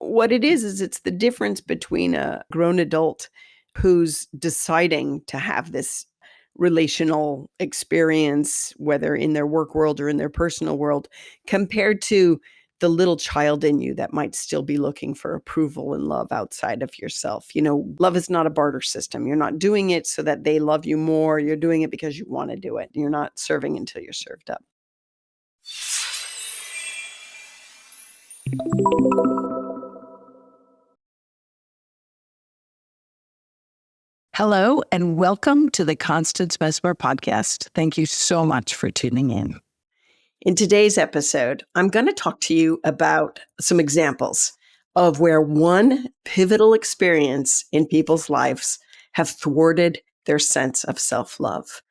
what it is it's the difference between a grown adult who's deciding to have this relational experience, whether in their work world or in their personal world, compared to the little child in you that might still be looking for approval and love outside of yourself. Love is not a barter system. You're not doing it so that they love you more. You're doing it because you want to do it. You're not serving until you're served up. Hello, and welcome to the Constance Messmer podcast. Thank you so much for tuning in. In today's episode, I'm going to talk to you about some examples of where one pivotal experience in people's lives have thwarted their sense of self-love.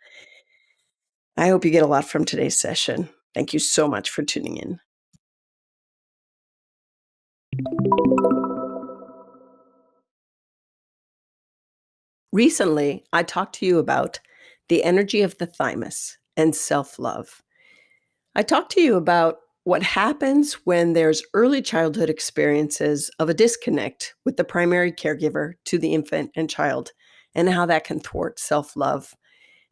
I hope you get a lot from today's session. Thank you so much for tuning in. Recently, I talked to you about the energy of the thymus and self-love. I talked to you about what happens when there's early childhood experiences of a disconnect with the primary caregiver to the infant and child, and how that can thwart self-love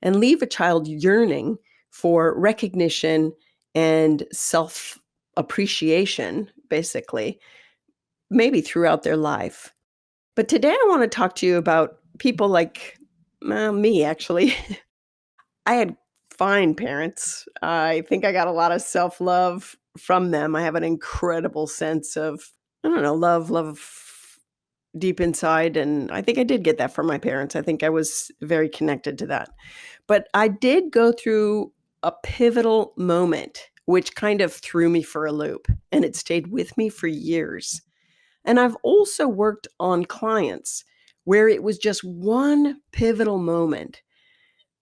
and leave a child yearning for recognition and self-appreciation, basically, maybe throughout their life. But today I want to talk to you about people like me, actually. I had fine parents. I think I got a lot of self-love from them. I have an incredible sense of, love deep inside. And I think I did get that from my parents. I think I was very connected to that. But I did go through a pivotal moment, which kind of threw me for a loop. And it stayed with me for years. And I've also worked on clients where it was just one pivotal moment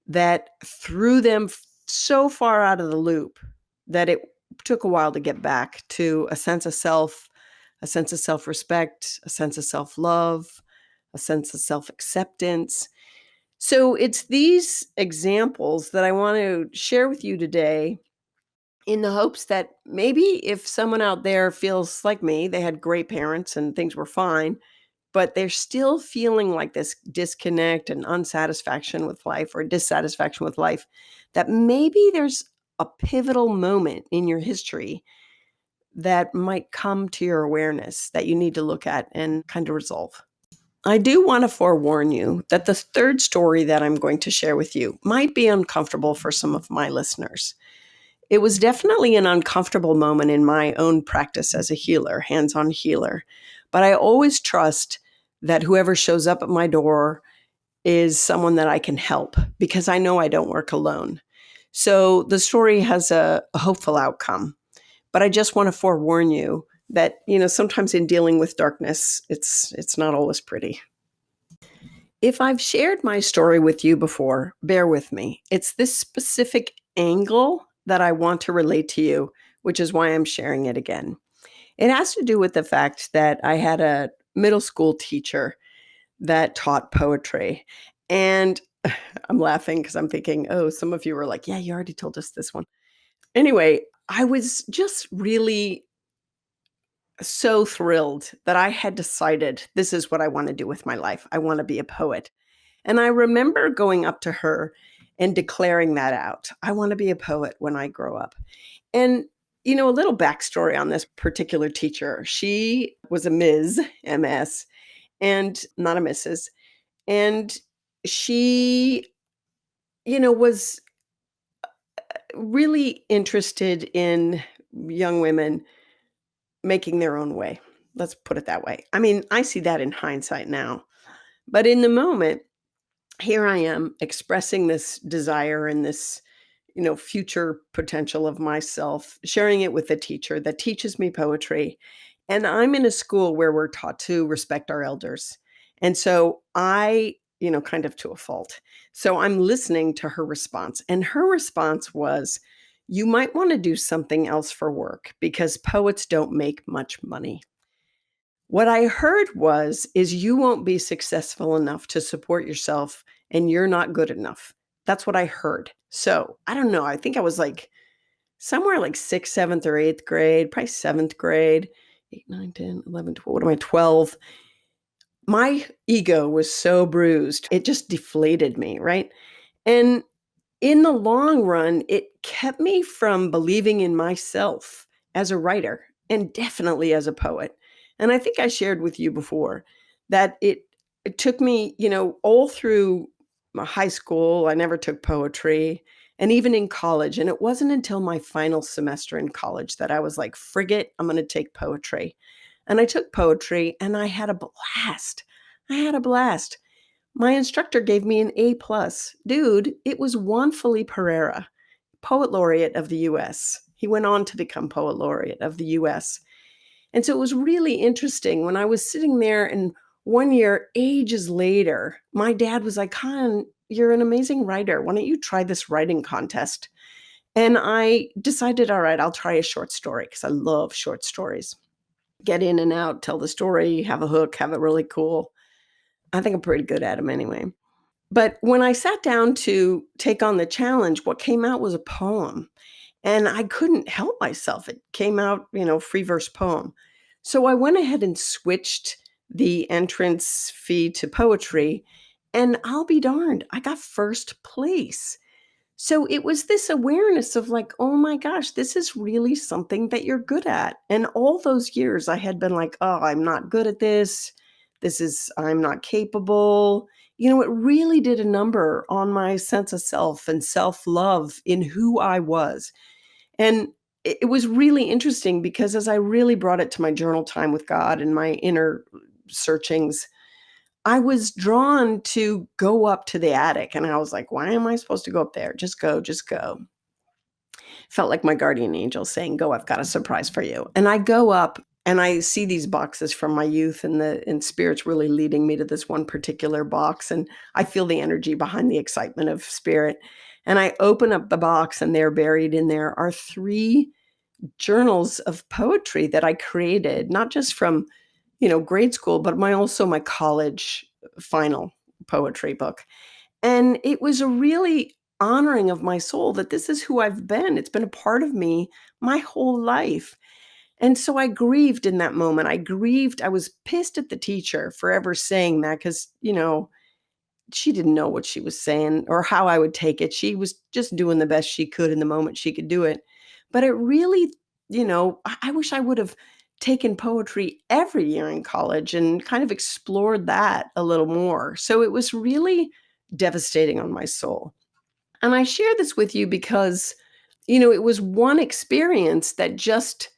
that threw them so far out of the loop that it took a while to get back to a sense of self, a sense of self-respect, a sense of self-love, a sense of self-acceptance. So it's these examples that I want to share with you today in the hopes that maybe if someone out there feels like me, they had great parents and things were fine, but they're still feeling like this disconnect and unsatisfaction with life or dissatisfaction with life, that maybe there's a pivotal moment in your history that might come to your awareness that you need to look at and kind of resolve. I do want to forewarn you that the third story that I'm going to share with you might be uncomfortable for some of my listeners. It was definitely an uncomfortable moment in my own practice as a healer, hands-on healer. But I always trust that whoever shows up at my door is someone that I can help, because I know I don't work alone. So the story has a hopeful outcome. But I just want to forewarn you that, sometimes in dealing with darkness, it's not always pretty. If I've shared my story with you before, bear with me. It's this specific angle that I want to relate to you, which is why I'm sharing it again. It has to do with the fact that I had a middle school teacher that taught poetry. And I'm laughing because I'm thinking, oh, some of you were like, yeah, you already told us this one. Anyway, I was just really so thrilled that I had decided this is what I want to do with my life. I want to be a poet. And I remember going up to her and declaring that out. I want to be a poet when I grow up. And, a little backstory on this particular teacher. She was a Ms., MS, and not a Mrs. And she, was really interested in young women making their own way. Let's put it that way. I mean, I see that in hindsight now. But in the moment, here I am expressing this desire and this, future potential of myself, sharing it with a teacher that teaches me poetry. And I'm in a school where we're taught to respect our elders. And so I, kind of to a fault. So I'm listening to her response. And her response was, you might want to do something else for work because poets don't make much money. What I heard is you won't be successful enough to support yourself and you're not good enough. That's what I heard. So I don't know. I think I was like somewhere like 6th, 7th, or 8th grade, probably 7th grade. 8, 9, 10, 11, 12. What am I, 12? My ego was so bruised. It just deflated me, right? And in the long run, it kept me from believing in myself as a writer and definitely as a poet. And I think I shared with you before that it took me, all through my high school, I never took poetry, and even in college. And it wasn't until my final semester in college that I was like, frig it, I'm going to take poetry. And I took poetry and I had a blast. I had a blast. My instructor gave me an A plus. Dude, it was Juan Felipe Herrera, poet laureate of the US. He went on to become poet laureate of the US. And so it was really interesting when I was sitting there, and one year, ages later, my dad was like, Con, you're an amazing writer. Why don't you try this writing contest? And I decided, all right, I'll try a short story because I love short stories. Get in and out, tell the story, have a hook, have it really cool. I think I'm pretty good at them anyway. But when I sat down to take on the challenge, what came out was a poem, and I couldn't help myself. It came out, free verse poem. So I went ahead and switched the entrance fee to poetry, and I'll be darned, I got first place. So it was this awareness of like, oh my gosh, this is really something that you're good at. And all those years I had been like, oh, I'm not good at this. I'm not capable. It really did a number on my sense of self and self-love in who I was. And it was really interesting because as I really brought it to my journal time with God and my inner searchings, I was drawn to go up to the attic, and I was like, "Why am I supposed to go up there? Just go, just go." Felt like my guardian angel saying, "Go, I've got a surprise for you." And I go up and I see these boxes from my youth, and spirit's really leading me to this one particular box, and I feel the energy behind the excitement of spirit. And I open up the box, and there buried in there are 3 journals of poetry that I created, not just from, grade school, but my college final poetry book. And it was a really honoring of my soul that this is who I've been. It's been a part of me my whole life. And so I grieved in that moment. I grieved. I was pissed at the teacher for ever saying that because, she didn't know what she was saying or how I would take it. She was just doing the best she could in the moment she could do it. But it really, I wish I would have taken poetry every year in college and kind of explored that a little more. So it was really devastating on my soul. And I share this with you because, it was one experience that just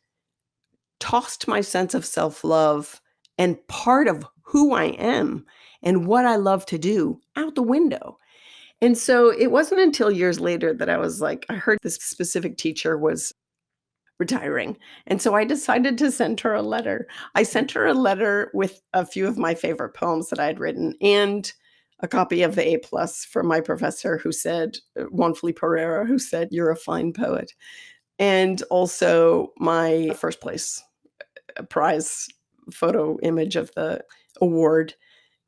tossed my sense of self-love and part of who I am and what I love to do out the window. And so it wasn't until years later that I was like, I heard this specific teacher was retiring. And so I decided to send her a letter. I sent her a letter with a few of my favorite poems that I had written and a copy of the A plus from my professor who said, Juan Felipe Herrera, who said, "You're a fine poet." And also my first place prize photo image of the award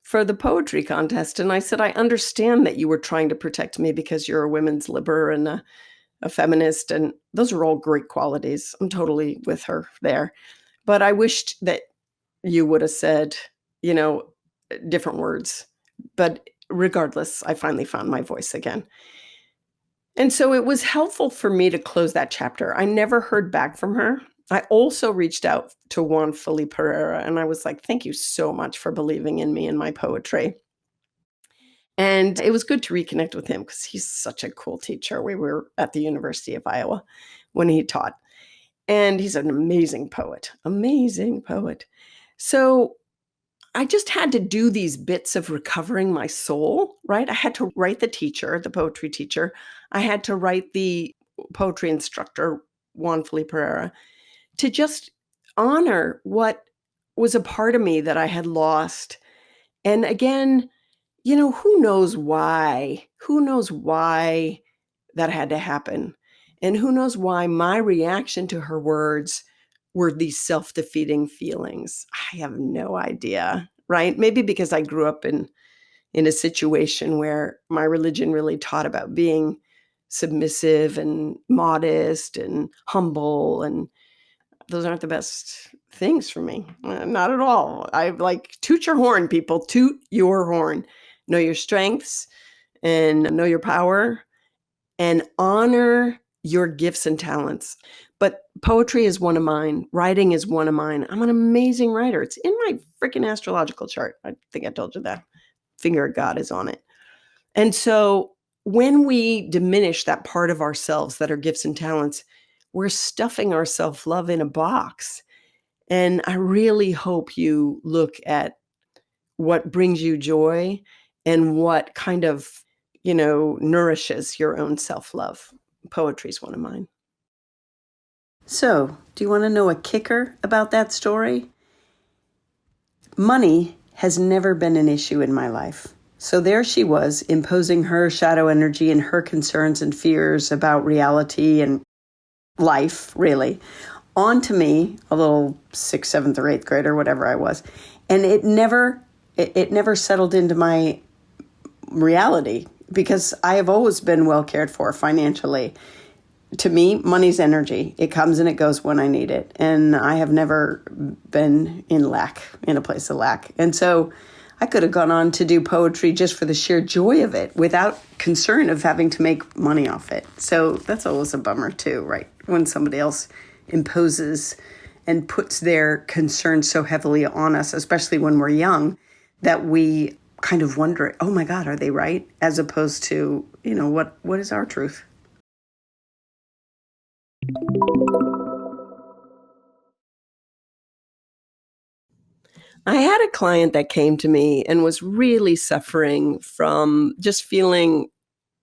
for the poetry contest. And I said, "I understand that you were trying to protect me because you're a women's libber and a feminist, and those are all great qualities. I'm totally with her there. But I wished that you would have said, you know, different words. But regardless, I finally found my voice again." And so it was helpful for me to close that chapter. I never heard back from her. I also reached out to Juan Felipe Herrera, and I was like, "Thank you so much for believing in me and my poetry." And it was good to reconnect with him because he's such a cool teacher. We were at the University of Iowa when he taught, and he's an amazing poet, amazing poet. So I just had to do these bits of recovering my soul, right? I had to write the teacher, the poetry teacher. I had to write the poetry instructor, Juan Felipe Pereira, to just honor what was a part of me that I had lost. And again, who knows why? Who knows why that had to happen? And who knows why my reaction to her words were these self-defeating feelings? I have no idea, right? Maybe because I grew up in a situation where my religion really taught about being submissive and modest and humble, and those aren't the best things for me. Not at all. I like toot your horn, people. Toot your horn. Know your strengths and know your power and honor your gifts and talents. But poetry is one of mine. Writing is one of mine. I'm an amazing writer. It's in my freaking astrological chart. I think I told you that. Finger of God is on it. And so when we diminish that part of ourselves that are gifts and talents, we're stuffing our self-love in a box. And I really hope you look at what brings you joy and what kind of, nourishes your own self-love. Poetry is one of mine. So, do you want to know a kicker about that story? Money has never been an issue in my life. So there she was, imposing her shadow energy and her concerns and fears about reality and life, really, onto me, a little 6th, 7th, or 8th grader, whatever I was. And it never settled into my reality because I have always been well cared for financially. To me, money's energy. It comes and it goes when I need it. And I have never been in a place of lack. And so I could have gone on to do poetry just for the sheer joy of it without concern of having to make money off it. So that's always a bummer too, right? When somebody else imposes and puts their concerns so heavily on us, especially when we're young, that we kind of wonder, oh my God, are they right? As opposed to, what is our truth? I had a client that came to me and was really suffering from just feeling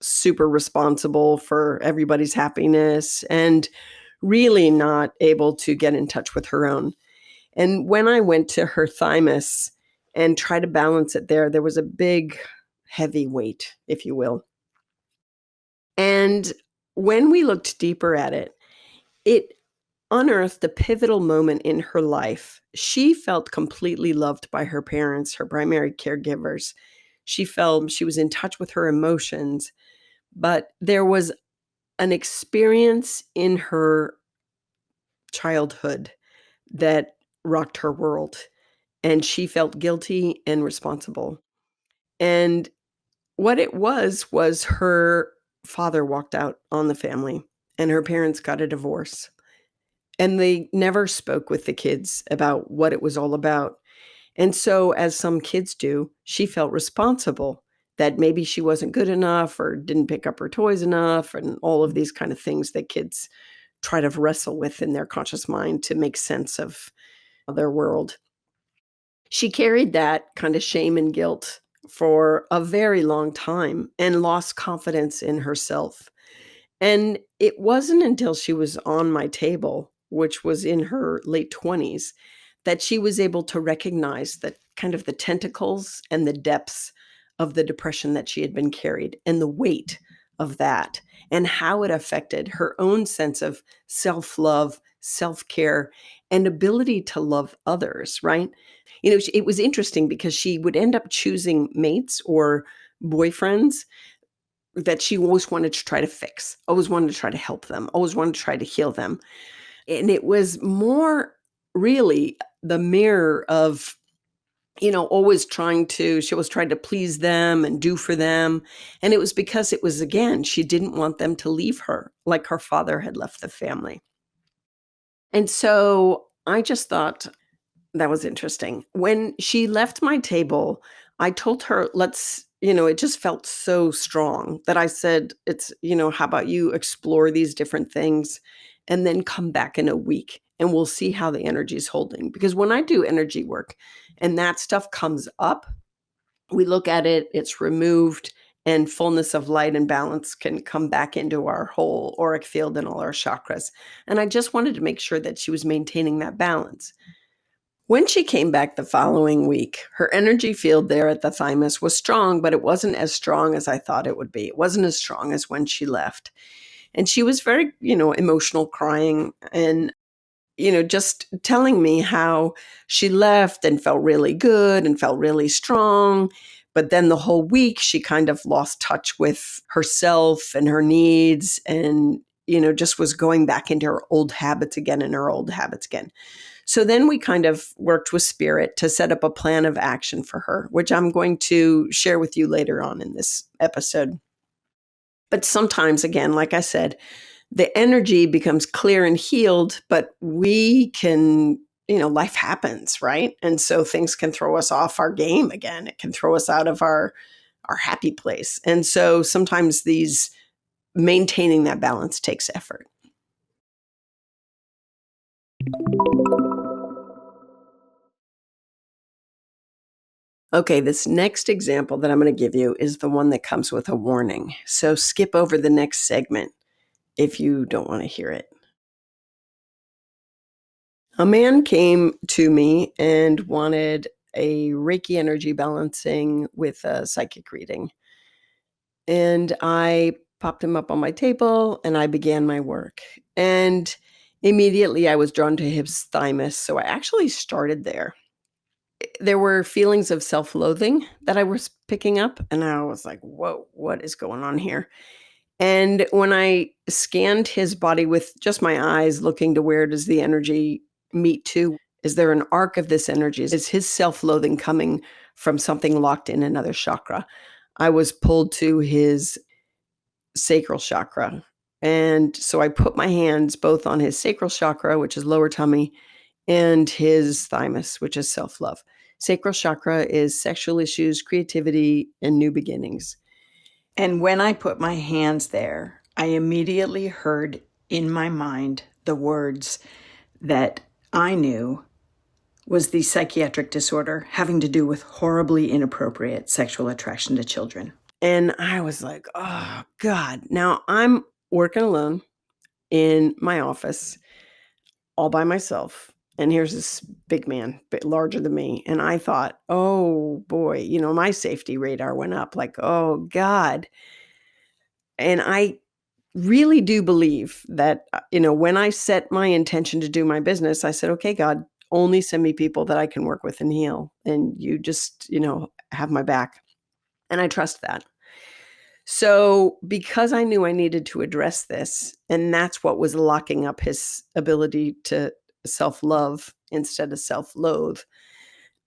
super responsible for everybody's happiness and really not able to get in touch with her own. And when I went to her thymus and tried to balance it there was a big, heavy weight, if you will. And when we looked deeper at it, it unearthed a pivotal moment in her life. She felt completely loved by her parents, her primary caregivers. She felt she was in touch with her emotions, but there was an experience in her childhood that rocked her world, and she felt guilty and responsible. And what it was her father walked out on the family, and her parents got a divorce. And they never spoke with the kids about what it was all about. And so, as some kids do, she felt responsible that maybe she wasn't good enough or didn't pick up her toys enough and all of these kind of things that kids try to wrestle with in their conscious mind to make sense of their world. She carried that kind of shame and guilt for a very long time and lost confidence in herself. And it wasn't until she was on my table, which was in her late 20s, that she was able to recognize that kind of the tentacles and the depths of the depression that she had been carried and the weight of that and how it affected her own sense of self-love, self-care, and ability to love others, right? It was interesting because she would end up choosing mates or boyfriends that she always wanted to try to fix, always wanted to try to help them, always wanted to try to heal them. And it was more really the mirror of, she was trying to please them and do for them. And it was because it was, again, she didn't want them to leave her like her father had left the family. And so I just thought that was interesting. When she left my table, I told her, it just felt so strong that I said, how about you explore these different things and then come back in a week and we'll see how the energy is holding. Because when I do energy work and that stuff comes up, we look at it, it's removed, and fullness of light and balance can come back into our whole auric field and all our chakras. And I just wanted to make sure that she was maintaining that balance. When she came back the following week, her energy field there at the thymus was strong, but it wasn't as strong as I thought it would be. It wasn't as strong as when she left. And she was very, emotional, crying and, just telling me how she left and felt really good and felt really strong. But then the whole week, she kind of lost touch with herself and her needs and, just was going back into her old habits again and her old habits again. So then we kind of worked with spirit to set up a plan of action for her, which I'm going to share with you later on in this episode. But sometimes, again, like I said, the energy becomes clear and healed, but we can, life happens, right? And so things can throw us off our game again. It can throw us out of our happy place. And so sometimes maintaining that balance takes effort. Okay, this next example that I'm going to give you is the one that comes with a warning. So skip over the next segment if you don't want to hear it. A man came to me and wanted a Reiki energy balancing with a psychic reading. And I popped him up on my table and I began my work. And immediately I was drawn to his thymus. So I actually started there. There were feelings of self-loathing that I was picking up. And I was like, whoa, what is going on here? And when I scanned his body with just my eyes, looking to where does the energy meet to, is there an arc of this energy? Is his self-loathing coming from something locked in another chakra? I was pulled to his sacral chakra. And so I put my hands both on his sacral chakra, which is lower tummy, and his thymus, which is self-love. Sacral chakra is sexual issues, creativity, and new beginnings. And when I put my hands there, I immediately heard in my mind the words that I knew was the psychiatric disorder having to do with horribly inappropriate sexual attraction to children. And I was like, oh, God. Now I'm working alone in my office all by myself. And here's this big man, bit larger than me. And I thought, oh, boy, my safety radar went up like, oh, God. And I really do believe that, when I set my intention to do my business, I said, okay, God, only send me people that I can work with and heal. And you just, have my back. And I trust that. So because I knew I needed to address this, and that's what was locking up his ability to self-love instead of self-loathe,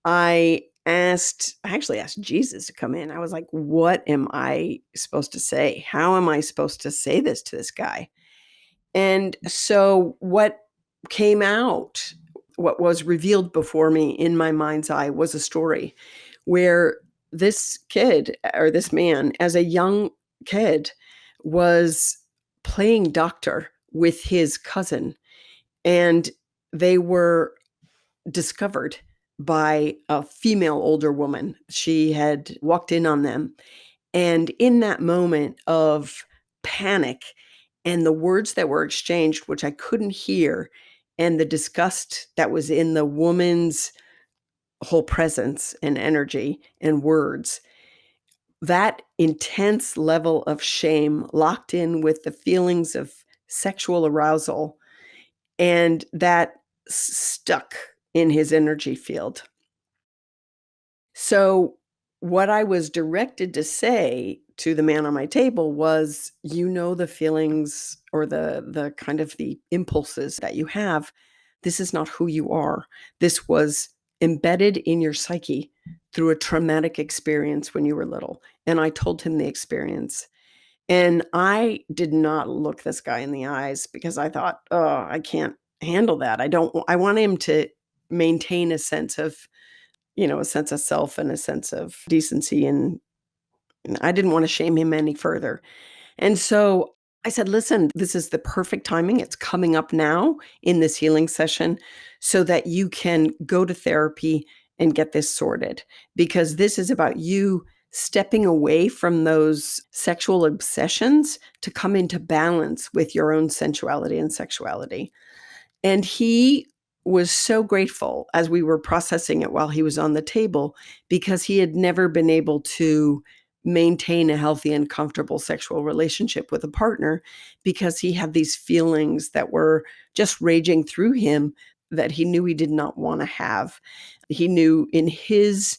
I actually asked Jesus to come in. I was like, what am I supposed to say? How am I supposed to say this to this guy? And so what came out, what was revealed before me in my mind's eye was a story where this kid or this man, as a young kid, was playing doctor with his cousin. And they were discovered by a female older woman. She had walked in on them. And in that moment of panic and the words that were exchanged, which I couldn't hear, and the disgust that was in the woman's whole presence and energy and words, that intense level of shame locked in with the feelings of sexual arousal, and that stuck in his energy field. So what I was directed to say to the man on my table was, the feelings or the kind of the impulses that you have. This is not who you are. This was embedded in your psyche through a traumatic experience when you were little. And I told him the experience. And I did not look this guy in the eyes because I thought, oh, I can't handle that. I want him to maintain a sense of self and a sense of decency. And I didn't want to shame him any further. And so I said, listen, this is the perfect timing. It's coming up now in this healing session so that you can go to therapy and get this sorted, because this is about you stepping away from those sexual obsessions to come into balance with your own sensuality and sexuality. And he was so grateful as we were processing it while he was on the table, because he had never been able to maintain a healthy and comfortable sexual relationship with a partner, because he had these feelings that were just raging through him that he knew he did not want to have. He knew in his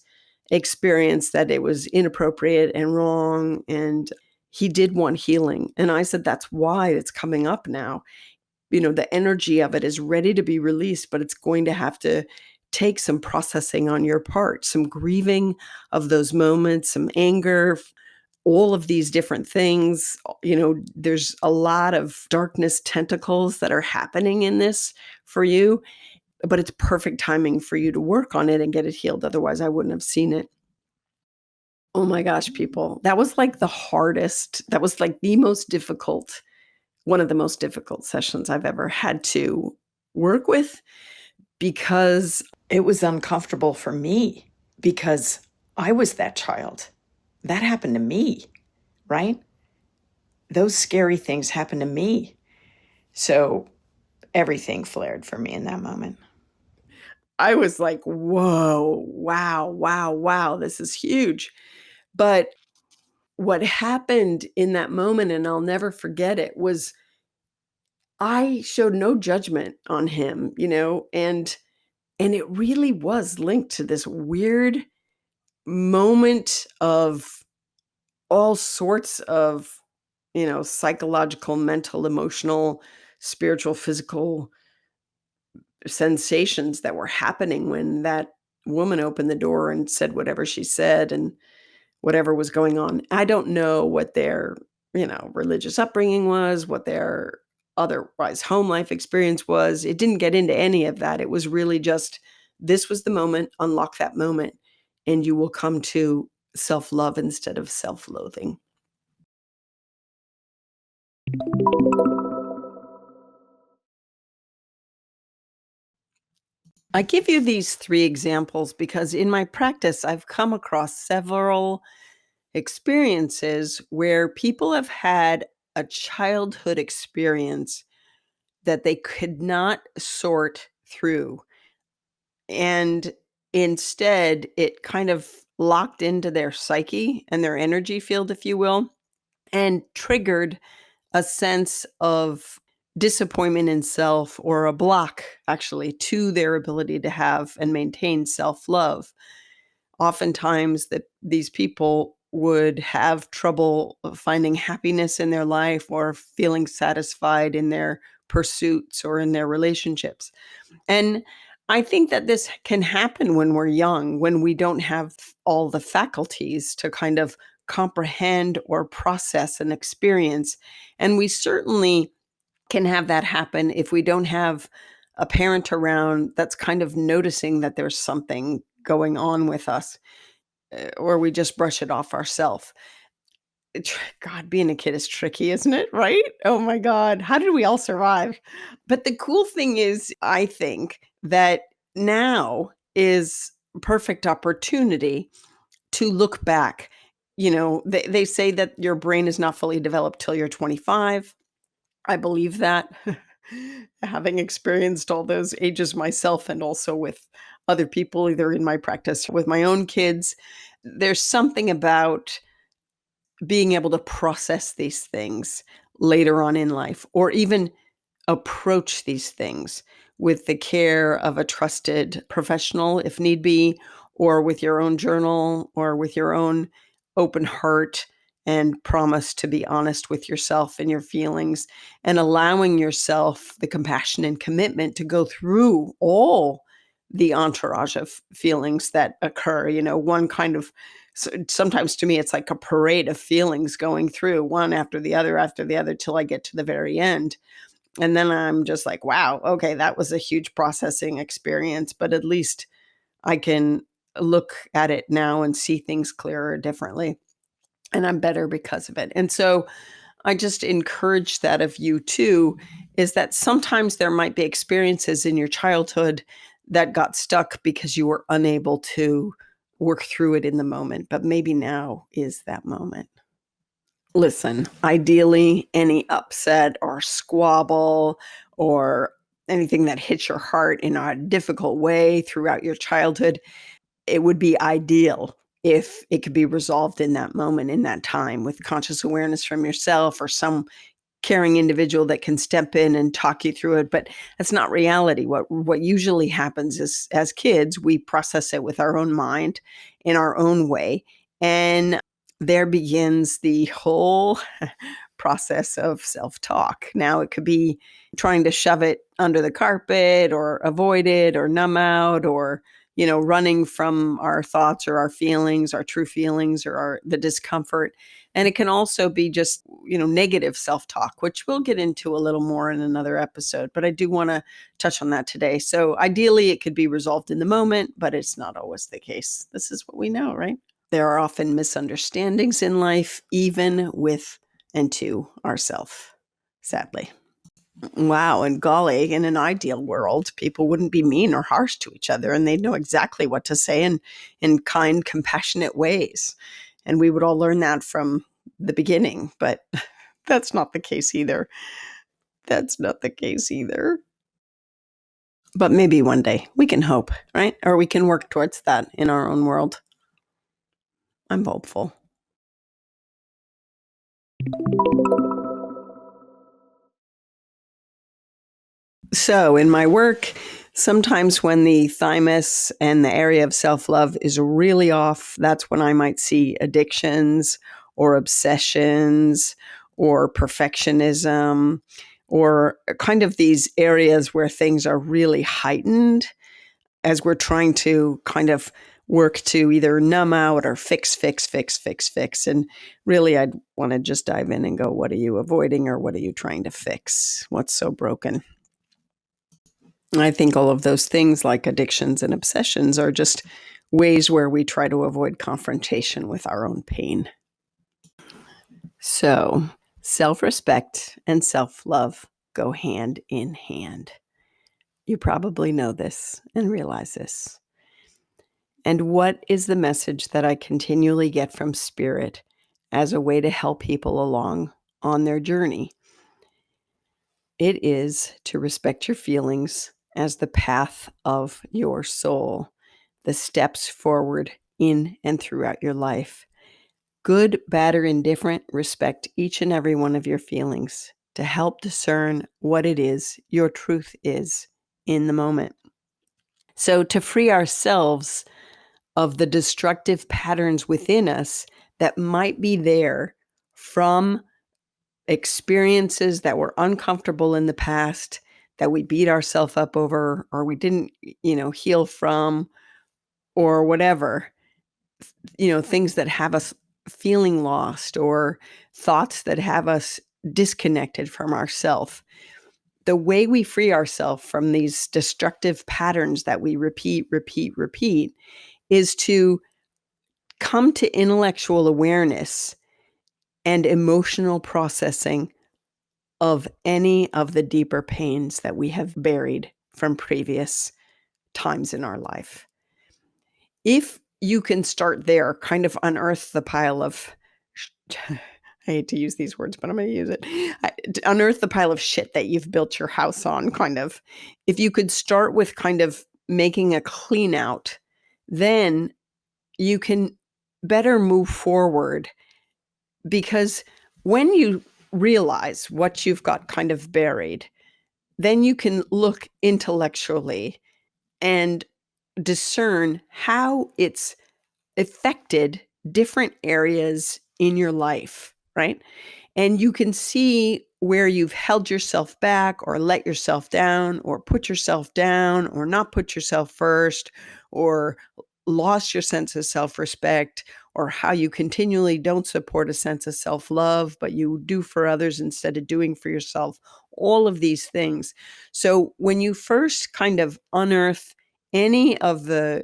experience that it was inappropriate and wrong, and he did want healing. And I said, that's why it's coming up now. the energy of it is ready to be released, but it's going to have to take some processing on your part, some grieving of those moments, some anger, all of these different things. There's a lot of darkness tentacles that are happening in this for you, but it's perfect timing for you to work on it and get it healed. Otherwise, I wouldn't have seen it. Oh my gosh, people. That was like the hardest. That was like the most difficult, one of the most difficult sessions I've ever had to work with, because it was uncomfortable for me because I was that child. That happened to me, right? Those scary things happened to me. So everything flared for me in that moment. I was like, whoa, wow, wow, wow, this is huge. But what happened in that moment, and I'll never forget it, was I showed no judgment on him, and it really was linked to this weird moment of all sorts of, psychological, mental, emotional, spiritual, physical sensations that were happening when that woman opened the door and said whatever she said and whatever was going on. I don't know what their, religious upbringing was, what their otherwise home life experience was. It didn't get into any of that. It was really just, this was the moment, unlock that moment, and you will come to self-love instead of self-loathing. I give you these 3 examples because in my practice, I've come across several experiences where people have had a childhood experience that they could not sort through. And instead, it kind of locked into their psyche and their energy field, if you will, and triggered a sense of disappointment in self, or a block actually to their ability to have and maintain self-love. Oftentimes these people would have trouble finding happiness in their life or feeling satisfied in their pursuits or in their relationships. And I think that this can happen when we're young, when we don't have all the faculties to kind of comprehend or process an experience. And we certainly can have that happen if we don't have a parent around that's kind of noticing that there's something going on with us, or we just brush it off ourselves. God, being a kid is tricky, isn't it? Right? Oh my God. How did we all survive? But the cool thing is, I think that now is perfect opportunity to look back. They say that your brain is not fully developed till you're 25. I believe that. Having experienced all those ages myself and also with other people, either in my practice or with my own kids, there's something about being able to process these things later on in life, or even approach these things with the care of a trusted professional if need be, or with your own journal, or with your own open heart and promise to be honest with yourself and your feelings, and allowing yourself the compassion and commitment to go through all the entourage of feelings that occur. One kind of, sometimes to me, it's like a parade of feelings going through one after the other till I get to the very end. And then I'm just like, wow, okay, that was a huge processing experience, but at least I can look at it now and see things clearer, differently. And I'm better because of it. And so I just encourage that of you too, is that sometimes there might be experiences in your childhood that got stuck because you were unable to work through it in the moment, but maybe now is that moment. Listen, ideally, any upset or squabble or anything that hits your heart in a difficult way throughout your childhood, it would be ideal if it could be resolved in that moment, in that time, with conscious awareness from yourself or some caring individual that can step in and talk you through it. But that's not reality. What usually happens is, as kids, we process it with our own mind in our own way. And there begins the whole process of self-talk. Now it could be trying to shove it under the carpet or avoid it or numb out or, running from our thoughts or our feelings, our true feelings or the discomfort. And it can also be just, negative self-talk, which we'll get into a little more in another episode. But I do want to touch on that today. So ideally, it could be resolved in the moment, but it's not always the case. This is what we know, right? There are often misunderstandings in life, even with and to ourself, sadly. Wow, and golly, in an ideal world, people wouldn't be mean or harsh to each other, and they'd know exactly what to say in kind, compassionate ways. And we would all learn that from the beginning, but that's not the case either. That's not the case either. But maybe one day we can hope, right? Or we can work towards that in our own world. I'm hopeful. So in my work, sometimes when the thymus and the area of self-love is really off, that's when I might see addictions or obsessions or perfectionism or kind of these areas where things are really heightened as we're trying to kind of work to either numb out or fix. And really, I'd want to just dive in and go, what are you avoiding or what are you trying to fix? What's so broken? I think all of those things like addictions and obsessions are just ways where we try to avoid confrontation with our own pain. So, self-respect and self-love go hand in hand. You probably know this and realize this. And what is the message that I continually get from Spirit as a way to help people along on their journey? It is to respect your feelings as the path of your soul, the steps forward in and throughout your life. Good, bad, or indifferent, respect each and every one of your feelings to help discern what it is your truth is in the moment. So to free ourselves of the destructive patterns within us that might be there from experiences that were uncomfortable in the past, that we beat ourselves up over, or we didn't, heal from, or whatever, things that have us feeling lost or thoughts that have us disconnected from ourself. The way we free ourselves from these destructive patterns that we repeat, is to come to intellectual awareness and emotional processing of any of the deeper pains that we have buried from previous times in our life. If you can start there, kind of unearth the pile of, I hate to use these words, but I'm going to use it. Unearth the pile of shit that you've built your house on, kind of. If you could start with kind of making a clean out, then you can better move forward, because when you realize what you've got kind of buried, then you can look intellectually and discern how it's affected different areas in your life, right? And you can see where you've held yourself back or let yourself down or put yourself down or not put yourself first or lost your sense of self-respect, or how you continually don't support a sense of self-love, but you do for others instead of doing for yourself, all of these things. So when you first kind of unearth any of the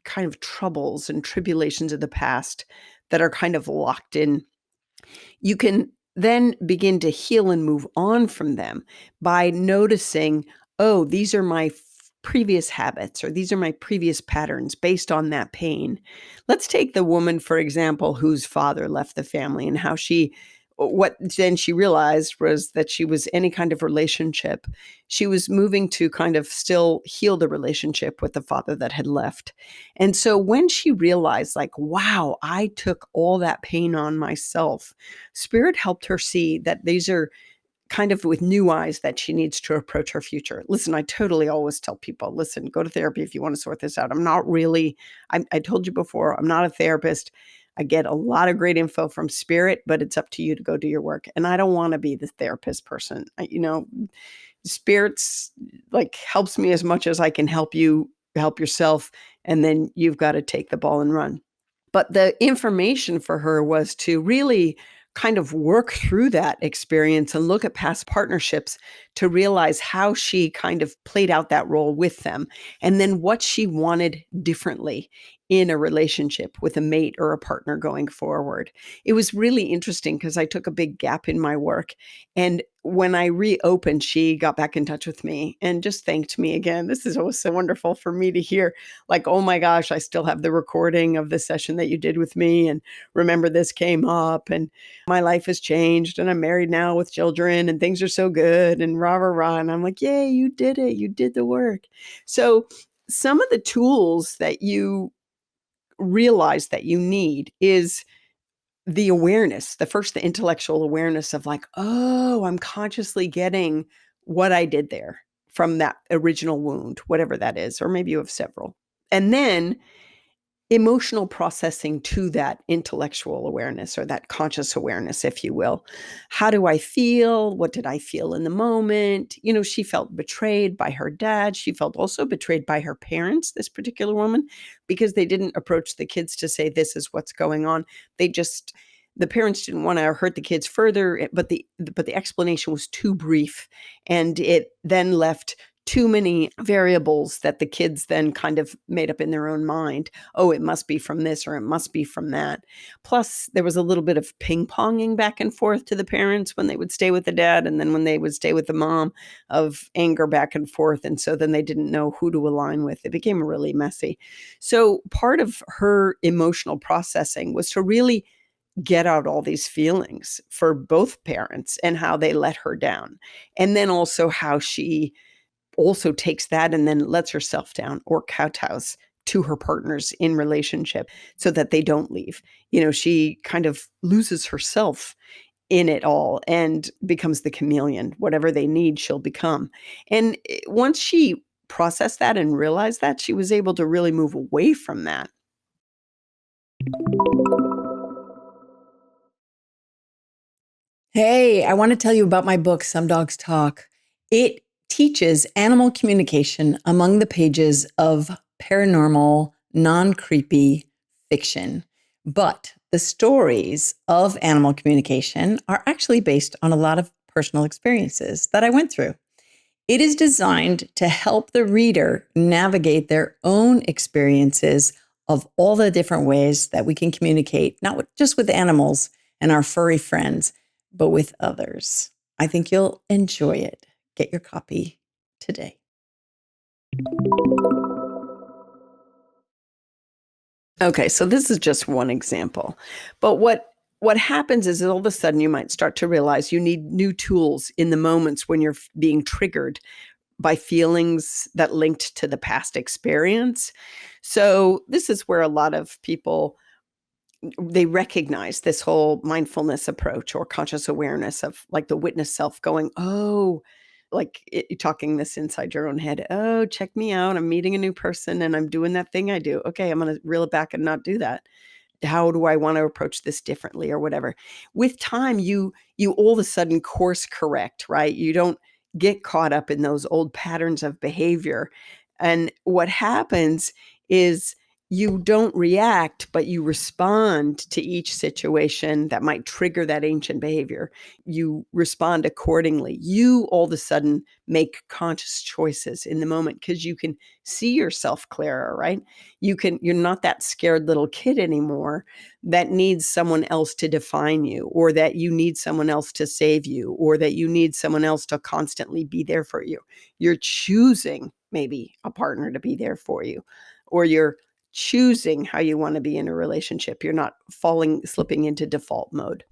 kind of troubles and tribulations of the past that are kind of locked in, you can then begin to heal and move on from them by noticing, oh, these are my previous habits, or these are my previous patterns based on that pain. Let's take the woman, for example, whose father left the family, and how what then she realized was that she was any kind of relationship. She was moving to kind of still heal the relationship with the father that had left. And so when she realized, like, wow, I took all that pain on myself, Spirit helped her see that these are kind of with new eyes that she needs to approach her future. Listen, I totally always tell people, listen, go to therapy if you want to sort this out. I'm not really, I told you before, I'm not a therapist. I get a lot of great info from spirit, but it's up to you to go do your work. And I don't want to be the therapist person. Spirits like helps me as much as I can help you help yourself. And then you've got to take the ball and run. But the information for her was to really kind of work through that experience and look at past partnerships to realize how she kind of played out that role with them and then what she wanted differently in a relationship with a mate or a partner going forward. It was really interesting because I took a big gap in my work. And when I reopened, she got back in touch with me and just thanked me again. This is always so wonderful for me to hear, like, oh my gosh, I still have the recording of the session that you did with me. And remember, this came up and my life has changed and I'm married now with children and things are so good and rah, rah, rah. And I'm like, yay, you did it. You did the work. So some of the tools that you realize that you need is the awareness, the intellectual awareness of like, oh, I'm consciously getting what I did there from that original wound, whatever that is, or maybe you have several. And then emotional processing to that intellectual awareness or that conscious awareness, if you will. How do I feel? What did I feel in the moment? She felt betrayed by her dad. She felt also betrayed by her parents, this particular woman, because they didn't approach the kids to say, this is what's going on. The parents didn't want to hurt the kids further, but the explanation was too brief. And it then left too many variables that the kids then kind of made up in their own mind. Oh, it must be from this or it must be from that. Plus, there was a little bit of ping-ponging back and forth to the parents when they would stay with the dad and then when they would stay with the mom, of anger back and forth. And so then they didn't know who to align with. It became really messy. So part of her emotional processing was to really get out all these feelings for both parents and how they let her down. And then also how she also takes that and then lets herself down or kowtows to her partners in relationship so that they don't leave. She kind of loses herself in it all and becomes the chameleon. Whatever they need, she'll become. And once she processed that and realized that, she was able to really move away from that. Hey, I want to tell you about my book, Some Dogs Talk. It teaches animal communication among the pages of paranormal, non-creepy fiction. But the stories of animal communication are actually based on a lot of personal experiences that I went through. It is designed to help the reader navigate their own experiences of all the different ways that we can communicate, not just with animals and our furry friends, but with others. I think you'll enjoy it. Get your copy today. Okay, so this is just one example. But what happens is all of a sudden you might start to realize you need new tools in the moments when you're being triggered by feelings that linked to the past experience. So this is where a lot of people, they recognize this whole mindfulness approach or conscious awareness of like the witness self going, oh, like talking this inside your own head. Oh, check me out. I'm meeting a new person and I'm doing that thing I do. Okay, I'm going to reel it back and not do that. How do I want to approach this differently or whatever? With time, you all of a sudden course correct, right? You don't get caught up in those old patterns of behavior. And what happens is you don't react, but you respond to each situation that might trigger that ancient behavior. You respond accordingly. You all of a sudden make conscious choices in the moment because you can see yourself clearer, right? You're not that scared little kid anymore that needs someone else to define you, or that you need someone else to save you, or that you need someone else to constantly be there for you. You're choosing maybe a partner to be there for you, or you're choosing how you want to be in a relationship. You're not slipping into default mode.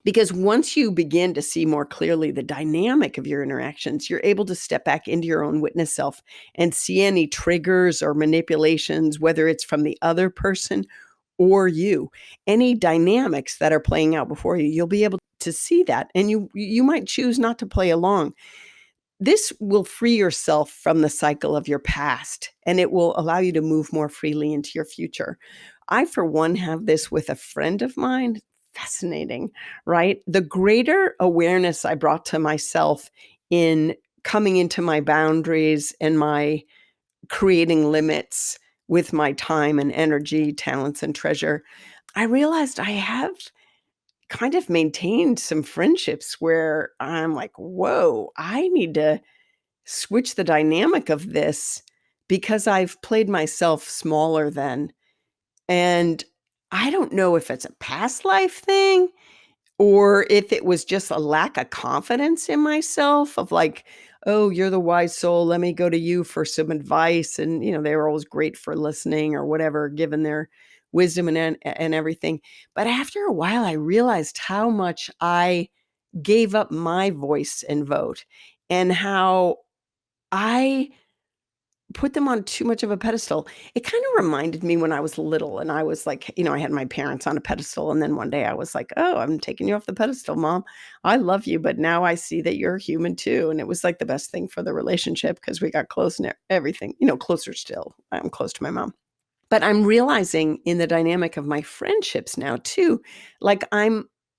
Because once you begin to see more clearly the dynamic of your interactions, you're able to step back into your own witness self and see any triggers or manipulations, whether it's from the other person or you, any dynamics that are playing out before you. You'll be able to see that, and you might choose not to play along. This will free yourself from the cycle of your past, and it will allow you to move more freely into your future. I, for one, have this with a friend of mine. Fascinating, right? The greater awareness I brought to myself in coming into my boundaries and my creating limits with my time and energy, talents and treasure, I realized I have kind of maintained some friendships where I'm like, whoa, I need to switch the dynamic of this because I've played myself smaller than. And I don't know if it's a past life thing or if it was just a lack of confidence in myself of like, oh, you're the wise soul. Let me go to you for some advice. And, they were always great for listening or whatever, given their wisdom and everything. But after a while, I realized how much I gave up my voice and vote and how I put them on too much of a pedestal. It kind of reminded me when I was little and I was like, I had my parents on a pedestal. And then one day I was like, oh, I'm taking you off the pedestal, Mom. I love you, but now I see that you're human too. And it was like the best thing for the relationship because we got close and everything, closer still. I'm close to my mom. But I'm realizing in the dynamic of my friendships now too, like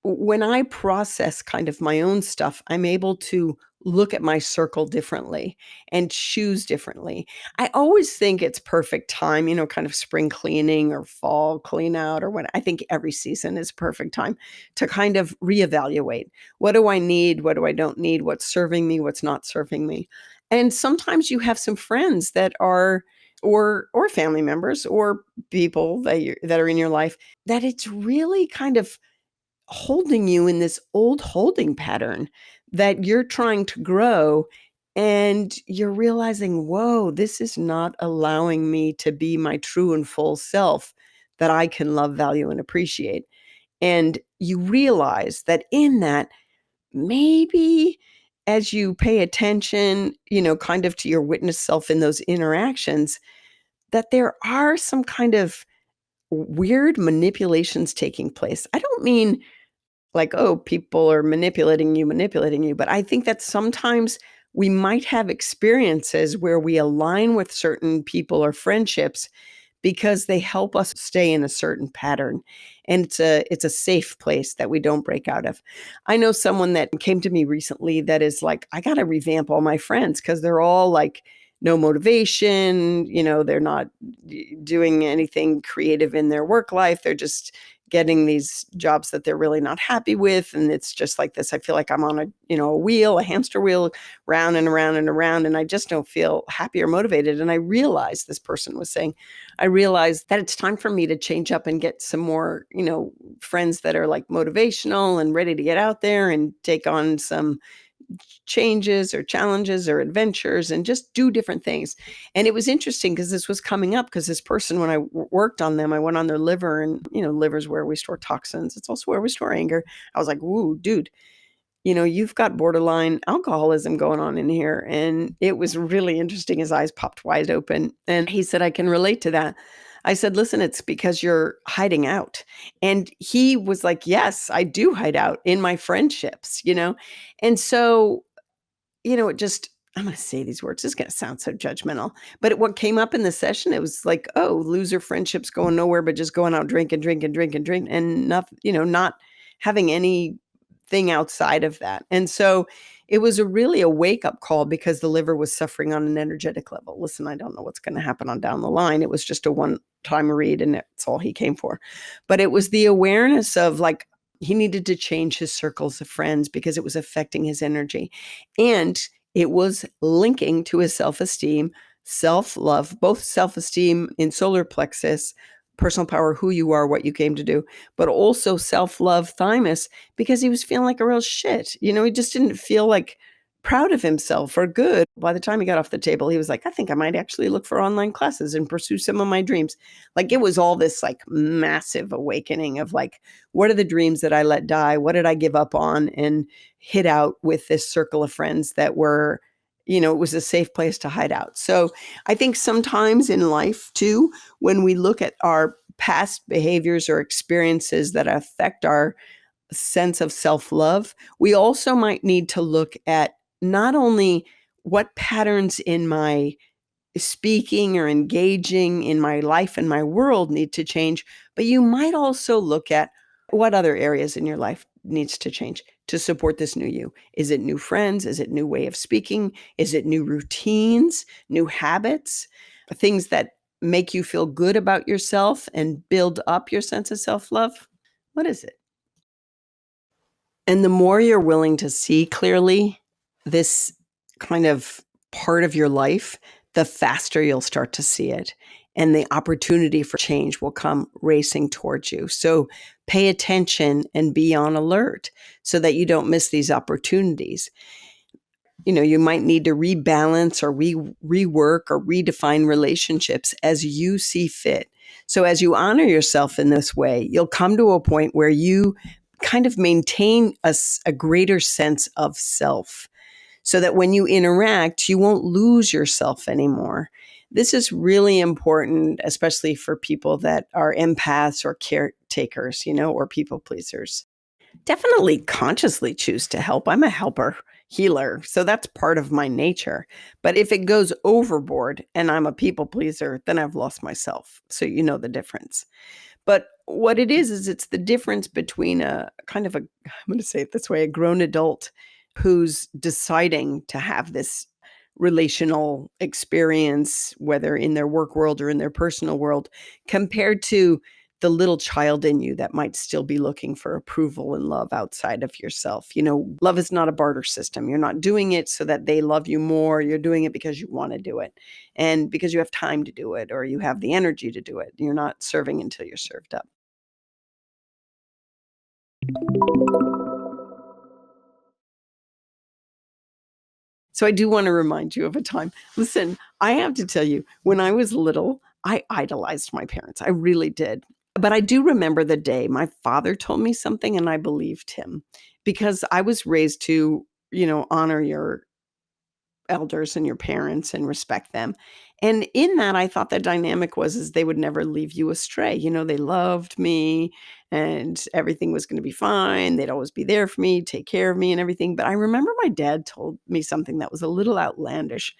when I process kind of my own stuff, I'm able to look at my circle differently and choose differently. I always think it's perfect time, kind of spring cleaning or fall clean out or what. I think every season is perfect time to kind of reevaluate. What do I need? What do I don't need? What's serving me? What's not serving me? And sometimes you have some friends that are or family members or people that are in your life that it's really kind of holding you in this old holding pattern that you're trying to grow and you're realizing, whoa, this is not allowing me to be my true and full self that I can love, value, and appreciate. And you realize that in that, maybe as you pay attention, kind of to your witness self in those interactions, that there are some kind of weird manipulations taking place. I don't mean like, oh, people are manipulating you, but I think that sometimes we might have experiences where we align with certain people or friendships because they help us stay in a certain pattern. And it's a safe place that we don't break out of. I know someone that came to me recently that is like, I got to revamp all my friends because they're all like no motivation, they're not doing anything creative in their work life. They're just getting these jobs that they're really not happy with. And it's just like this. I feel like I'm on a wheel, a hamster wheel, round and around and around. And I just don't feel happy or motivated. And I realized, this person was saying, I realized that it's time for me to change up and get some more, friends that are like motivational and ready to get out there and take on some changes or challenges or adventures and just do different things. And it was interesting because this was coming up because this person, when I worked on them, I went on their liver and, liver's where we store toxins. It's also where we store anger. I was like, woo, dude, you've got borderline alcoholism going on in here. And it was really interesting. His eyes popped wide open. And he said, I can relate to that. I said, listen, it's because you're hiding out. And he was like, yes, I do hide out in my friendships, And so, it just, I'm going to say these words. It's going to sound so judgmental. But what came up in the session, it was like, oh, loser friendships going nowhere, but just going out drinking and not having anything outside of that. And so it was really a wake-up call because the liver was suffering on an energetic level. Listen, I don't know what's going to happen on down the line. It was just a one-time read and that's all he came for. But it was the awareness of like, he needed to change his circles of friends because it was affecting his energy. And it was linking to his self-esteem, self-love, both self-esteem in solar plexus, personal power, who you are, what you came to do, but also self-love, thymus, because he was feeling like a real shit. He just didn't feel like proud of himself or good. By the time he got off the table, he was like, I think I might actually look for online classes and pursue some of my dreams. Like it was all this like massive awakening of like, what are the dreams that I let die? What did I give up on and hit out with this circle of friends that were, it was a safe place to hide out. So I think sometimes in life too, when we look at our past behaviors or experiences that affect our sense of self-love, we also might need to look at not only what patterns in my speaking or engaging in my life and my world need to change, but you might also look at what other areas in your life needs to change to support this new you. Is it new friends? Is it new way of speaking? Is it new routines, new habits, things that make you feel good about yourself and build up your sense of self-love? What is it? And the more you're willing to see clearly this kind of part of your life, the faster you'll start to see it. And the opportunity for change will come racing towards you. So pay attention and be on alert so that you don't miss these opportunities. You might need to rebalance or rework or redefine relationships as you see fit. So as you honor yourself in this way, you'll come to a point where you kind of maintain a greater sense of self so that when you interact, you won't lose yourself anymore. This is really important, especially for people that are empaths or caretakers, or people pleasers. Definitely consciously choose to help. I'm a helper, healer, so that's part of my nature. But if it goes overboard and I'm a people pleaser, then I've lost myself. So you know the difference. But what it is it's the difference between a kind of I'm going to say it this way, a grown adult who's deciding to have this relational experience, whether in their work world or in their personal world, compared to the little child in you that might still be looking for approval and love outside of yourself. Love is not a barter system. You're not doing it so that they love you more. You're doing it because you want to do it and because you have time to do it or you have the energy to do it. You're not serving until you're served up. So I do want to remind you of a time. Listen, I have to tell you, when I was little, I idolized my parents. I really did. But I do remember the day my father told me something and I believed him because I was raised to, honor your elders and your parents and respect them. And in that, I thought the dynamic is they would never leave you astray. They loved me and everything was going to be fine. They'd always be there for me, take care of me and everything. But I remember my dad told me something that was a little outlandish.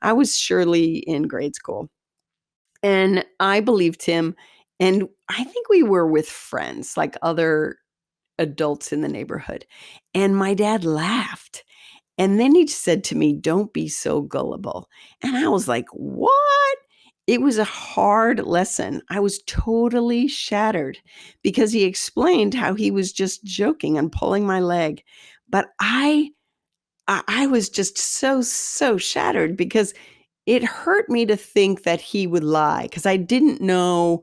I was surely in grade school and I believed him. And I think we were with friends, like other adults in the neighborhood. And my dad laughed. And then he said to me, "Don't be so gullible." And I was like, "What?" It was a hard lesson. I was totally shattered because he explained how he was just joking and pulling my leg. But I was just so shattered because it hurt me to think that he would lie because I didn't know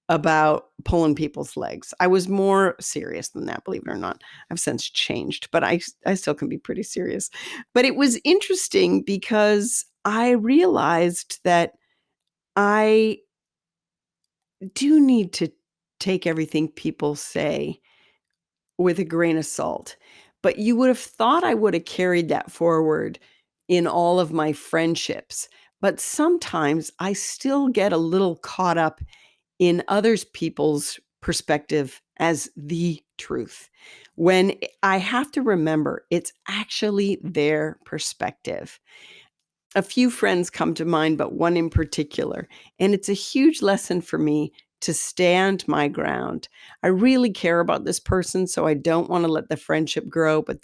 about pulling people's legs. I was more serious than that, believe it or not. I've since changed, but I still can be pretty serious. But it was interesting because I realized that I do need to take everything people say with a grain of salt. But you would have thought I would have carried that forward in all of my friendships. But sometimes I still get a little caught up in others people's perspective as the truth. When I have to remember it's actually their perspective. A few friends come to mind, but one in particular. And it's a huge lesson for me to stand my ground. I really care about this person, so I don't want to let the friendship grow, but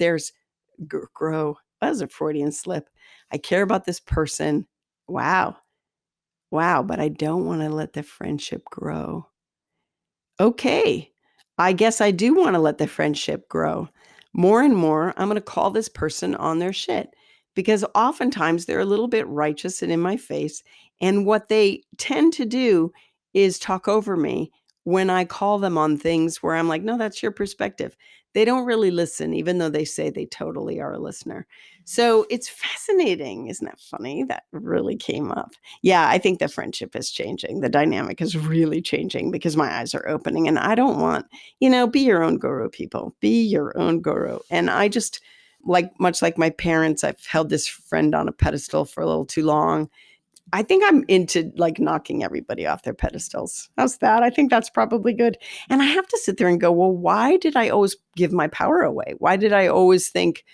grow. That was a Freudian slip. I care about this person. Wow. Wow. But I don't want to let the friendship grow. Okay. I guess I do want to let the friendship grow. More and more, I'm going to call this person on their shit because oftentimes they're a little bit righteous and in my face. And what they tend to do is talk over me when I call them on things where I'm like, no, that's your perspective. They don't really listen, even though they say they totally are a listener. So it's fascinating. Isn't that funny? That really came up. Yeah, I think the friendship is changing. The dynamic is really changing because my eyes are opening and I don't want, be your own guru, people. Be your own guru. And I just much like my parents, I've held this friend on a pedestal for a little too long. I think I'm into knocking everybody off their pedestals. How's that? I think that's probably good. And I have to sit there and go, well, why did I always give my power away? Why did I always think,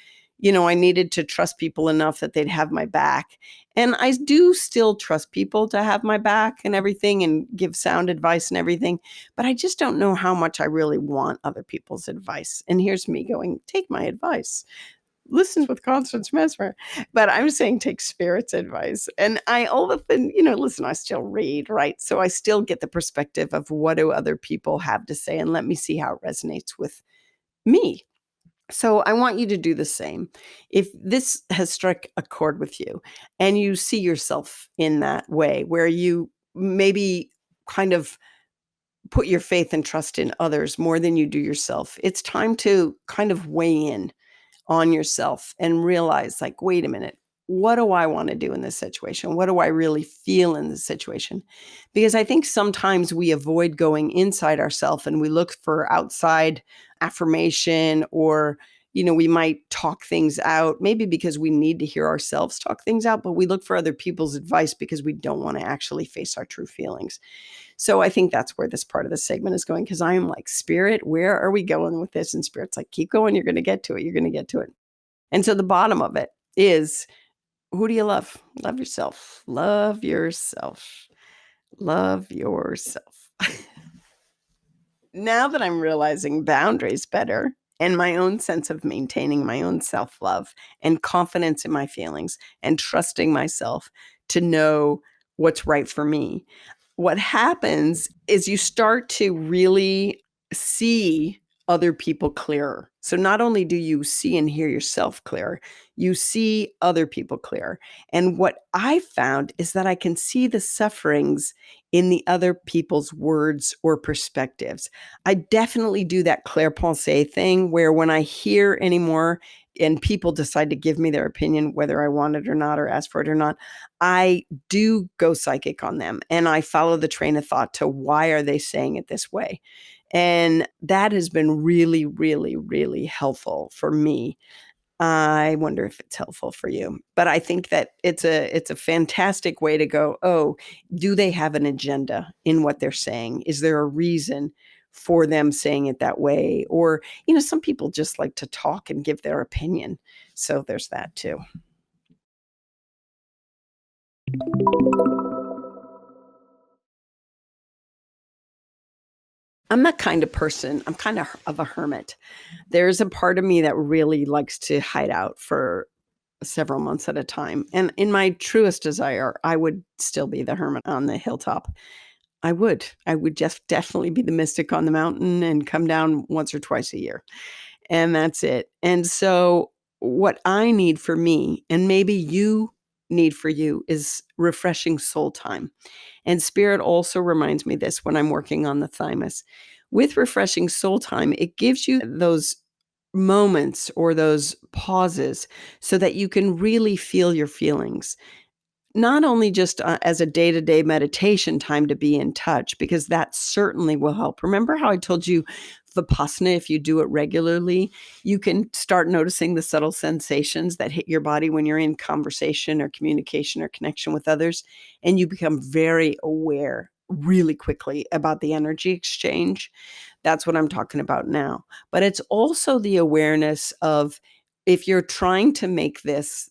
I needed to trust people enough that they'd have my back. And I do still trust people to have my back and everything and give sound advice and everything. But I just don't know how much I really want other people's advice. And here's me going, take my advice. Listen with Constance Messmer. But I'm saying take spirit's advice. And I often, listen, I still read, right? So I still get the perspective of what do other people have to say and let me see how it resonates with me. So I want you to do the same. If this has struck a chord with you and you see yourself in that way where you maybe kind of put your faith and trust in others more than you do yourself, it's time to kind of weigh in on yourself and realize, like, wait a minute, what do I want to do in this situation? What do I really feel in this situation? Because I think sometimes we avoid going inside ourselves and we look for outside affirmation, or we might talk things out, maybe because we need to hear ourselves talk things out, but we look for other people's advice because we don't want to actually face our true feelings. So I think that's where this part of the segment is going, because I am like, Spirit, where are we going with this? And Spirit's like, keep going. You're going to get to it. You're going to get to it. And so the bottom of it is, who do you love? Love yourself. Love yourself. Love yourself. Now that I'm realizing boundaries better and my own sense of maintaining my own self-love and confidence in my feelings and trusting myself to know what's right for me, what happens is you start to really see other people clearer. So not only do you see and hear yourself clearer, you see other people clearer. And what I found is that I can see the sufferings in the other people's words or perspectives. I definitely do that clair-pensée thing where when I hear anymore and people decide to give me their opinion, whether I want it or not, or ask for it or not, I do go psychic on them. And I follow the train of thought to why are they saying it this way? And that has been really, really, really helpful for me. I wonder if it's helpful for you. But I think that it's a fantastic way to go, oh, do they have an agenda in what they're saying? Is there a reason for them saying it that way? Or, some people just like to talk and give their opinion. So there's that too. I'm that kind of person. I'm kind of a hermit. There's a part of me that really likes to hide out for several months at a time. And in my truest desire, I would still be the hermit on the hilltop. I would. I would just definitely be the mystic on the mountain and come down once or twice a year. And that's it. And so what I need for me, and maybe you need for you, is refreshing soul time. And Spirit also reminds me this when I'm working on the thymus. With refreshing soul time, it gives you those moments or those pauses so that you can really feel your feelings. Not only just as a day-to-day meditation time to be in touch, because that certainly will help. Remember how I told you Vipassana, if you do it regularly, you can start noticing the subtle sensations that hit your body when you're in conversation or communication or connection with others, and you become very aware really quickly about the energy exchange. That's what I'm talking about now. But it's also the awareness of, if you're trying to make this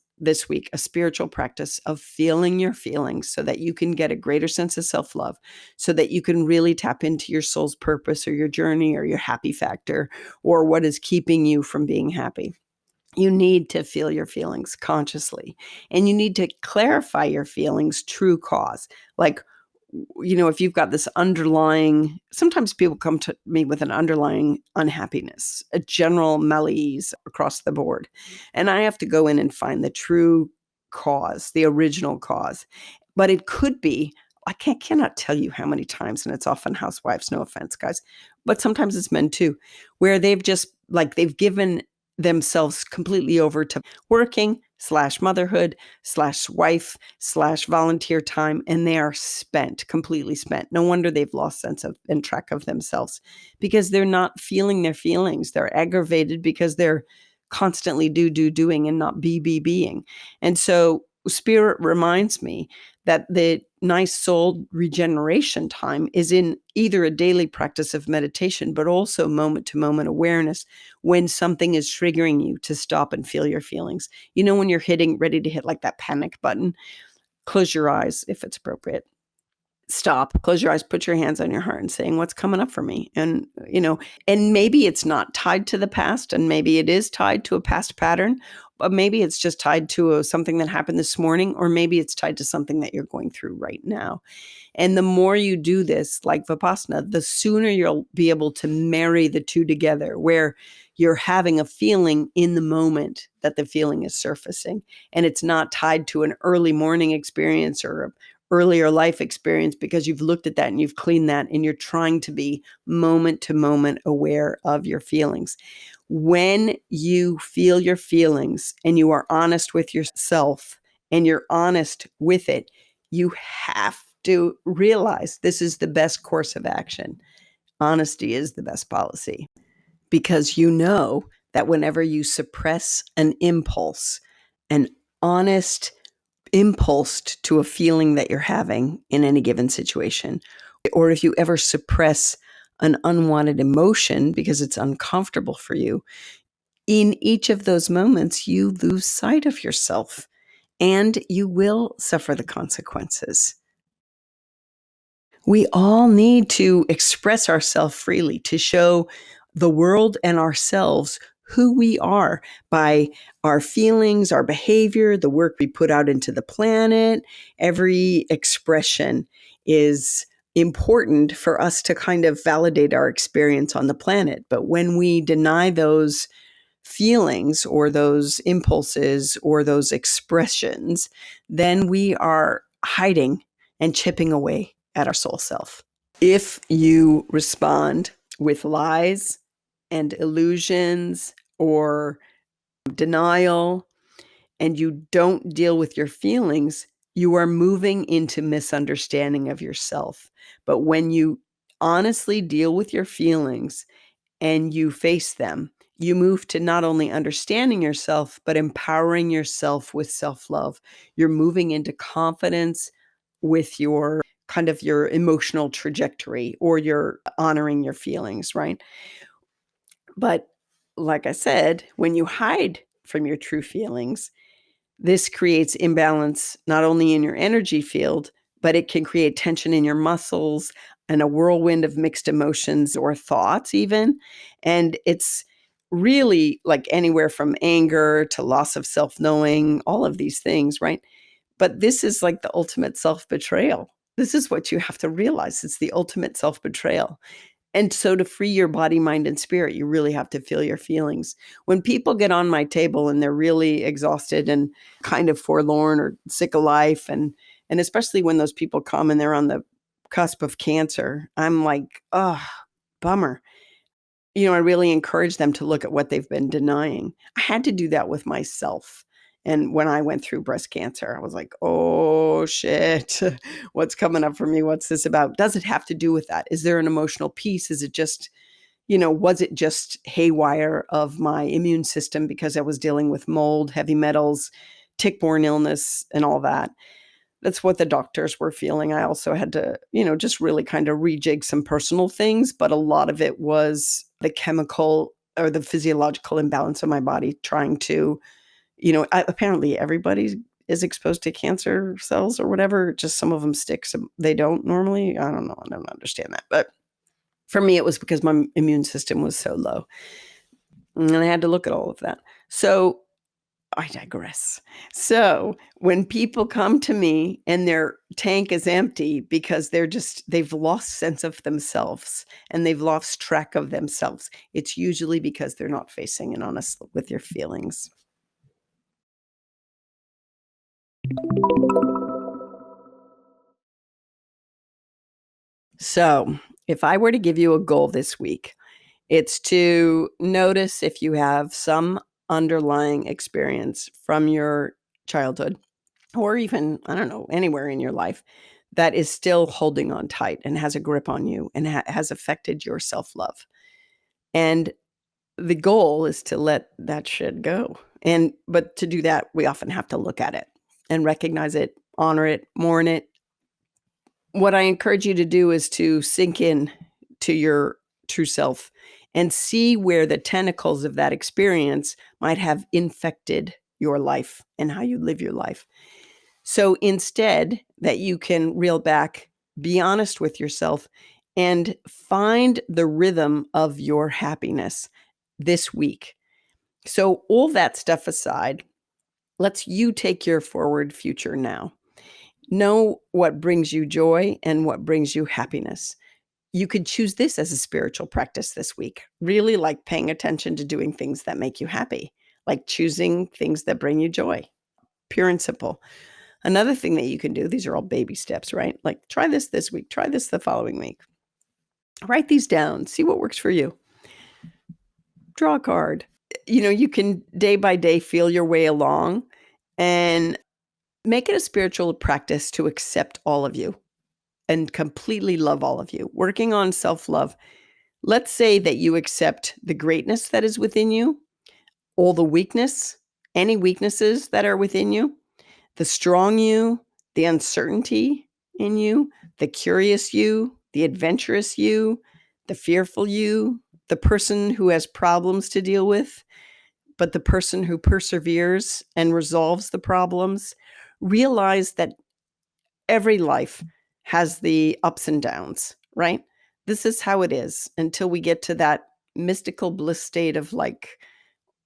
week a spiritual practice of feeling your feelings so that you can get a greater sense of self-love, so that you can really tap into your soul's purpose or your journey or your happy factor or what is keeping you from being happy. You need to feel your feelings consciously, and you need to clarify your feelings' true cause. Like, if you've got this underlying, sometimes people come to me with an underlying unhappiness, a general malaise across the board. And I have to go in and find the true cause, the original cause. But it could be, I cannot tell you how many times, and it's often housewives, no offense, guys, but sometimes it's men too, where they've given themselves completely over to working / motherhood / wife / volunteer time, and they are completely spent. No wonder they've lost sense of and track of themselves, because they're not feeling their feelings. They're aggravated because they're constantly doing and not being. And so Spirit reminds me that the nice soul regeneration time is in either a daily practice of meditation, but also moment to moment awareness when something is triggering you to stop and feel your feelings. You know, when you're ready to hit like that panic button, close your eyes if it's appropriate. Stop, close your eyes, put your hands on your heart and saying, what's coming up for me? And, and maybe it's not tied to the past, and maybe it is tied to a past pattern, but maybe it's just tied to something that happened this morning, or maybe it's tied to something that you're going through right now. And the more you do this, like Vipassana, the sooner you'll be able to marry the two together, where you're having a feeling in the moment that the feeling is surfacing. And it's not tied to an early morning experience or a earlier life experience, because you've looked at that and you've cleaned that and you're trying to be moment to moment aware of your feelings. When you feel your feelings and you are honest with yourself and you're honest with it, you have to realize this is the best course of action. Honesty is the best policy, because you know that whenever you suppress an impulse, an honest impulse to a feeling that you're having in any given situation, or if you ever suppress an unwanted emotion because it's uncomfortable for you, in each of those moments, you lose sight of yourself and you will suffer the consequences. We all need to express ourselves freely, to show the world and ourselves who we are by our feelings, our behavior, the work we put out into the planet. Every expression is important for us to kind of validate our experience on the planet. But when we deny those feelings or those impulses or those expressions, then we are hiding and chipping away at our soul self. If you respond with lies and illusions or denial, and you don't deal with your feelings, you are moving into misunderstanding of yourself. But when you honestly deal with your feelings and you face them, you move to not only understanding yourself, but empowering yourself with self-love. You're moving into confidence with your kind of your emotional trajectory, or you're honoring your feelings, right? But like I said, when you hide from your true feelings, this creates imbalance not only in your energy field, but it can create tension in your muscles and a whirlwind of mixed emotions or thoughts even. And it's really like anywhere from anger to loss of self-knowing, all of these things, right? But this is like the ultimate self-betrayal. This is what you have to realize. It's the ultimate self-betrayal. And so to free your body, mind, and spirit, you really have to feel your feelings. When people get on my table and they're really exhausted and kind of forlorn or sick of life, and especially when those people come and they're on the cusp of cancer, I'm like, oh, bummer. I really encourage them to look at what they've been denying. I had to do that with myself. And when I went through breast cancer, I was like, oh shit, what's coming up for me? What's this about? Does it have to do with that? Is there an emotional piece? Is it just, was it just haywire of my immune system because I was dealing with mold, heavy metals, tick-borne illness, and all that? That's what the doctors were feeling. I also had to, just really kind of rejig some personal things, but a lot of it was the chemical or the physiological imbalance of my body trying to, apparently everybody is exposed to cancer cells or whatever. Just some of them stick, some they don't normally. I don't know. I don't understand that. But for me, it was because my immune system was so low. And I had to look at all of that. So I digress. So when people come to me and their tank is empty because they've lost sense of themselves and they've lost track of themselves, it's usually because they're not facing and honest with their feelings. So if I were to give you a goal this week, it's to notice if you have some underlying experience from your childhood, or even, I don't know, anywhere in your life that is still holding on tight and has a grip on you and has affected your self-love. And the goal is to let that shit go. But to do that, we often have to look at it and recognize it honor it, mourn it. What I encourage you to do is to sink in to your true self and see where the tentacles of that experience might have infected your life and how you live your life. So instead, that you can reel back, be honest with yourself, and find the rhythm of your happiness this week. So all that stuff aside, let's you take your forward future now. Know what brings you joy and what brings you happiness. You could choose this as a spiritual practice this week. Really like paying attention to doing things that make you happy, like choosing things that bring you joy. Pure and simple. Another thing that you can do, these are all baby steps, right? Like try this week, try this the following week. Write these down, see what works for you. Draw a card. You can day by day feel your way along and make it a spiritual practice to accept all of you and completely love all of you. Working on self-love. Let's say that you accept the greatness that is within you, all the weakness, any weaknesses that are within you, the strong you, the uncertainty in you, the curious you, the adventurous you, the fearful you, the person who has problems to deal with, but the person who perseveres and resolves the problems. Realize that every life has the ups and downs, right? This is how it is until we get to that mystical bliss state of like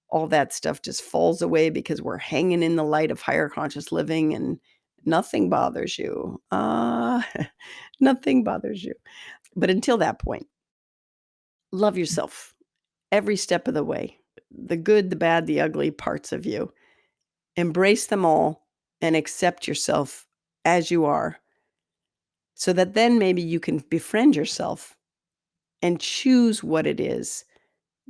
all that stuff just falls away because we're hanging in the light of higher conscious living and nothing bothers you. Nothing bothers you. But until that point, love yourself every step of the way. The good, the bad, the ugly parts of you. Embrace them all and accept yourself as you are, so that then maybe you can befriend yourself and choose what it is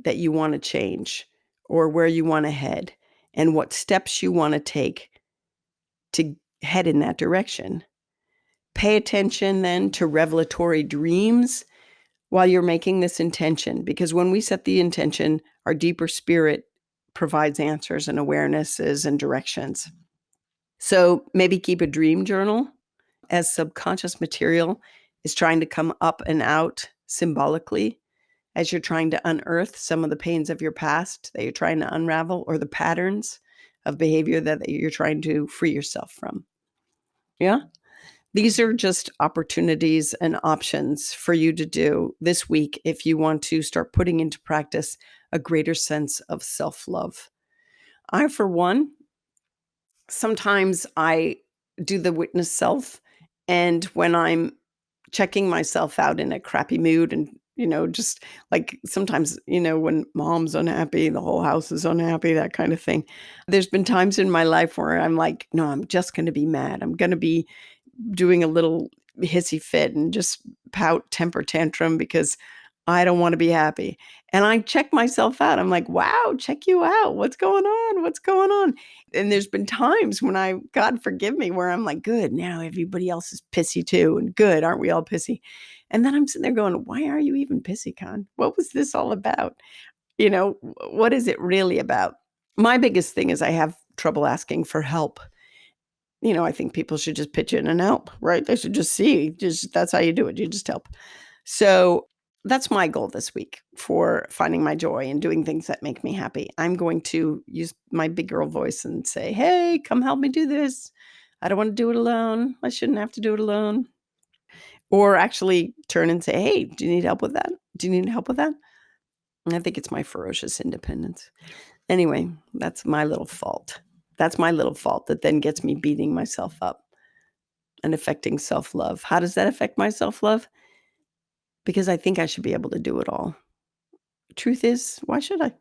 that you want to change or where you want to head and what steps you want to take to head in that direction. Pay attention then to revelatory dreams while you're making this intention, because when we set the intention, our deeper spirit provides answers and awarenesses and directions. So maybe keep a dream journal as subconscious material is trying to come up and out symbolically as you're trying to unearth some of the pains of your past that you're trying to unravel, or the patterns of behavior that you're trying to free yourself from. Yeah. These are just opportunities and options for you to do this week if you want to start putting into practice a greater sense of self-love. I, for one, sometimes I do the witness self, and when I'm checking myself out in a crappy mood and, just like sometimes, when mom's unhappy, the whole house is unhappy, that kind of thing. There's been times in my life where I'm like, no, I'm just going to be mad. I'm going to be doing a little hissy fit and just pout, temper tantrum because I don't want to be happy. And I check myself out. I'm like, wow, check you out. What's going on? What's going on? And there's been times when God forgive me, where I'm like, good, now everybody else is pissy too. And good, aren't we all pissy? And then I'm sitting there going, why are you even pissy, Con? What was this all about? What is it really about? My biggest thing is I have trouble asking for help. I think people should just pitch in and help, right? They should just see, that's how you do it. You just help. So that's my goal this week for finding my joy and doing things that make me happy. I'm going to use my big girl voice and say, hey, come help me do this. I don't want to do it alone. I shouldn't have to do it alone. Or actually turn and say, hey, do you need help with that? Do you need help with that? And I think it's my ferocious independence. Anyway, that's my little fault. That's my little fault that then gets me beating myself up and affecting self-love. How does that affect my self-love? Because I think I should be able to do it all. Truth is, why should I?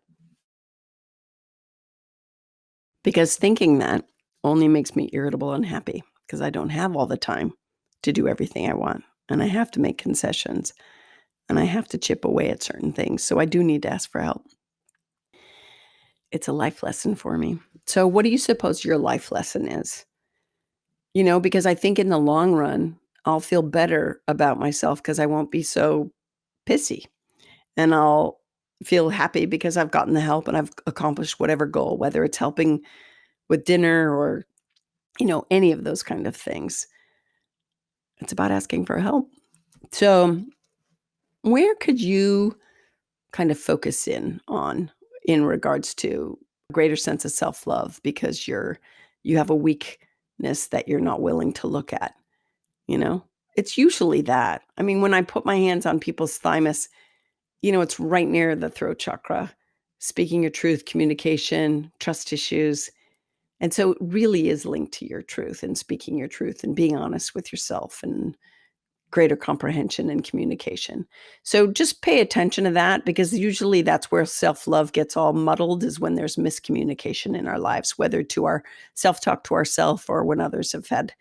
Because thinking that only makes me irritable and unhappy, because I don't have all the time to do everything I want. And I have to make concessions. And I have to chip away at certain things. So I do need to ask for help. It's a life lesson for me. So what do you suppose your life lesson is? Because I think in the long run, I'll feel better about myself because I won't be so pissy. And I'll feel happy because I've gotten the help and I've accomplished whatever goal, whether it's helping with dinner or any of those kind of things. It's about asking for help. So, where could you kind of focus in on in regards to a greater sense of self-love because you have a weakness that you're not willing to look at, you know? It's usually that. I mean, when I put my hands on people's thymus, it's right near the throat chakra. Speaking your truth, communication, trust issues. And so it really is linked to your truth and speaking your truth and being honest with yourself and greater comprehension and communication. So just pay attention to that because usually that's where self-love gets all muddled is when there's miscommunication in our lives, whether to our self-talk to ourself or when others have had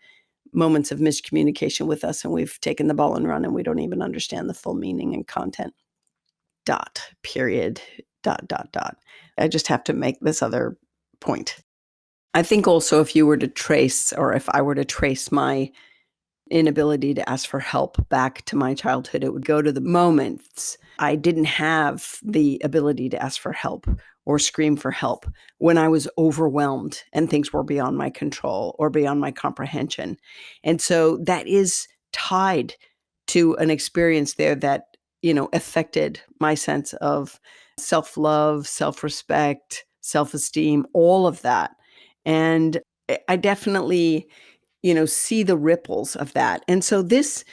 moments of miscommunication with us and we've taken the ball and run and we don't even understand the full meaning and content. Dot, period, dot, dot, dot. I just have to make this other point. I think also if you were to trace, or if I were to trace my inability to ask for help back to my childhood, it would go to the moments I didn't have the ability to ask for help or scream for help when I was overwhelmed and things were beyond my control or beyond my comprehension. And so that is tied to an experience there that, affected my sense of self-love, self-respect, self-esteem, all of that. And I definitely see the ripples of that. And so this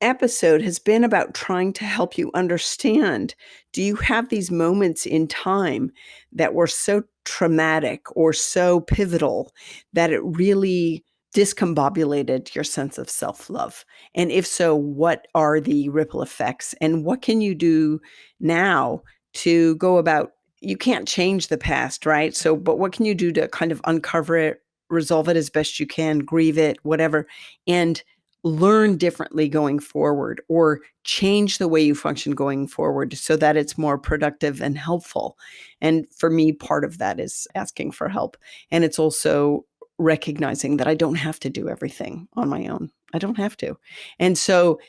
episode has been about trying to help you understand, do you have these moments in time that were so traumatic or so pivotal that it really discombobulated your sense of self-love? And if so, what are the ripple effects? And what can you do now to go about? You can't change the past, right? So, but what can you do to kind of uncover it, resolve it as best you can, grieve it, whatever, and learn differently going forward or change the way you function going forward so that it's more productive and helpful. And for me, part of that is asking for help. And it's also recognizing that I don't have to do everything on my own. I don't have to. And so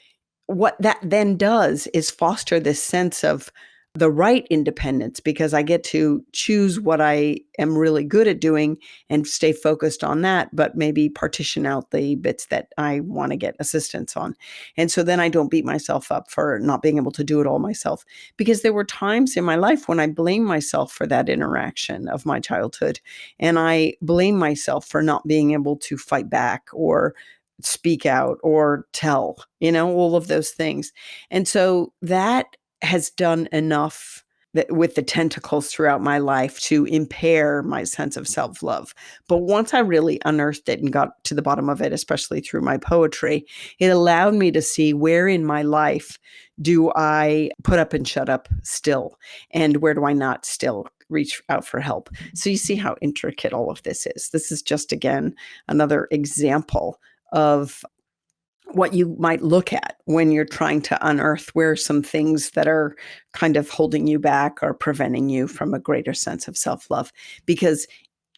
what that then does is foster this sense of the right independence because I get to choose what I am really good at doing and stay focused on that, but maybe partition out the bits that I want to get assistance on. And so then I don't beat myself up for not being able to do it all myself because there were times in my life when I blamed myself for that interaction of my childhood. And I blame myself for not being able to fight back or speak out or tell, all of those things. And so that has done enough with the tentacles throughout my life to impair my sense of self-love. But once I really unearthed it and got to the bottom of it, especially through my poetry, it allowed me to see where in my life do I put up and shut up still, and where do I not still reach out for help. So you see how intricate all of this is. This is just, again, another example of what you might look at when you're trying to unearth where some things that are kind of holding you back or preventing you from a greater sense of self-love. Because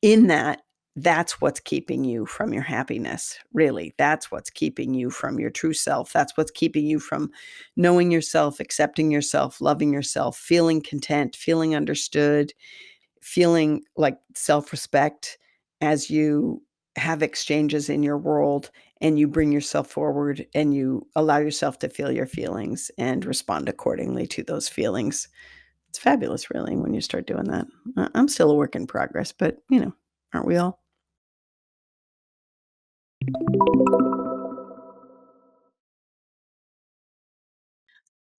in that, that's what's keeping you from your happiness, really. That's what's keeping you from your true self. That's what's keeping you from knowing yourself, accepting yourself, loving yourself, feeling content, feeling understood, feeling like self-respect as you have exchanges in your world and you bring yourself forward and you allow yourself to feel your feelings and respond accordingly to those feelings. It's fabulous, really, when you start doing that. I'm still a work in progress, but, aren't we all?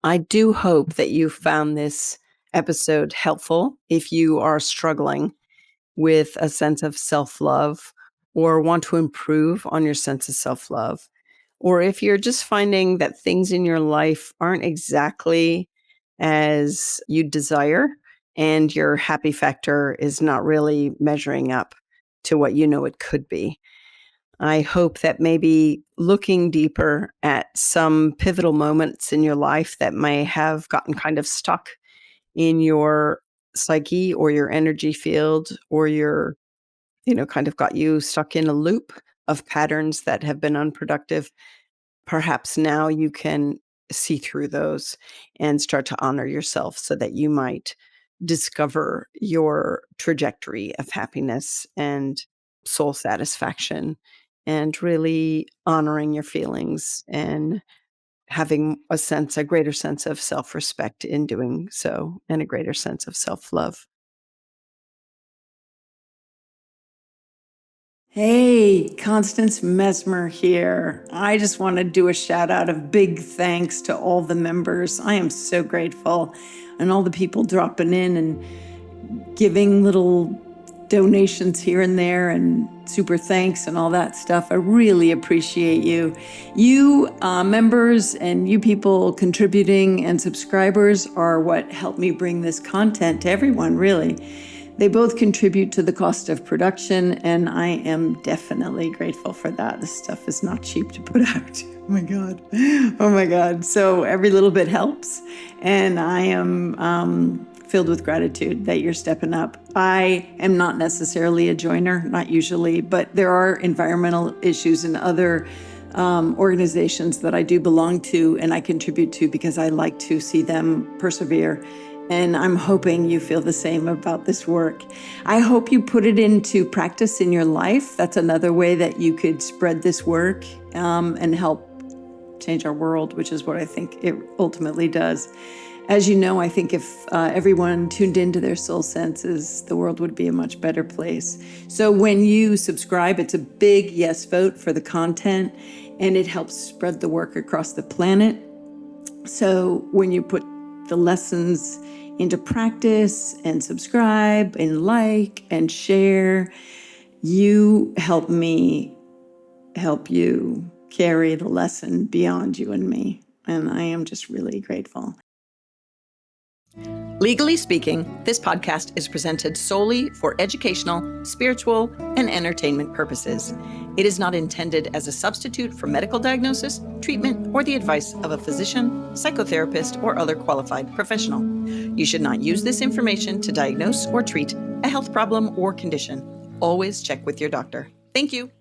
I do hope that you found this episode helpful if you are struggling with a sense of self-love or want to improve on your sense of self-love, or if you're just finding that things in your life aren't exactly as you desire and your happy factor is not really measuring up to what it could be. I hope that maybe looking deeper at some pivotal moments in your life that may have gotten kind of stuck in your psyche or your energy field or your kind of got you stuck in a loop of patterns that have been unproductive. Perhaps now you can see through those and start to honor yourself so that you might discover your trajectory of happiness and soul satisfaction and really honoring your feelings and having a greater sense of self-respect in doing so, and a greater sense of self-love. Hey, Constance Messmer here. I just want to do a shout out of big thanks to all the members. I am so grateful. And all the people dropping in and giving little donations here and there and super thanks and all that stuff. I really appreciate you. You members and you people contributing and subscribers are what helped me bring this content to everyone, really. They both contribute to the cost of production, and I am definitely grateful for that. This stuff is not cheap to put out. Oh my God. Oh my God. So every little bit helps, and I am filled with gratitude that you're stepping up. I am not necessarily a joiner, not usually, but there are environmental issues in other organizations that I do belong to and I contribute to because I like to see them persevere. And I'm hoping you feel the same about this work. I hope you put it into practice in your life. That's another way that you could spread this work and help change our world, which is what I think it ultimately does. As you know, I think if everyone tuned into their soul senses, the world would be a much better place. So when you subscribe, it's a big yes vote for the content, and it helps spread the work across the planet. So when you put the lessons into practice and subscribe and like and share, you help me help you carry the lesson beyond you and me. And I am just really grateful. Legally speaking, this podcast is presented solely for educational, spiritual, and entertainment purposes. It is not intended as a substitute for medical diagnosis, treatment, or the advice of a physician, psychotherapist, or other qualified professional. You should not use this information to diagnose or treat a health problem or condition. Always check with your doctor. Thank you.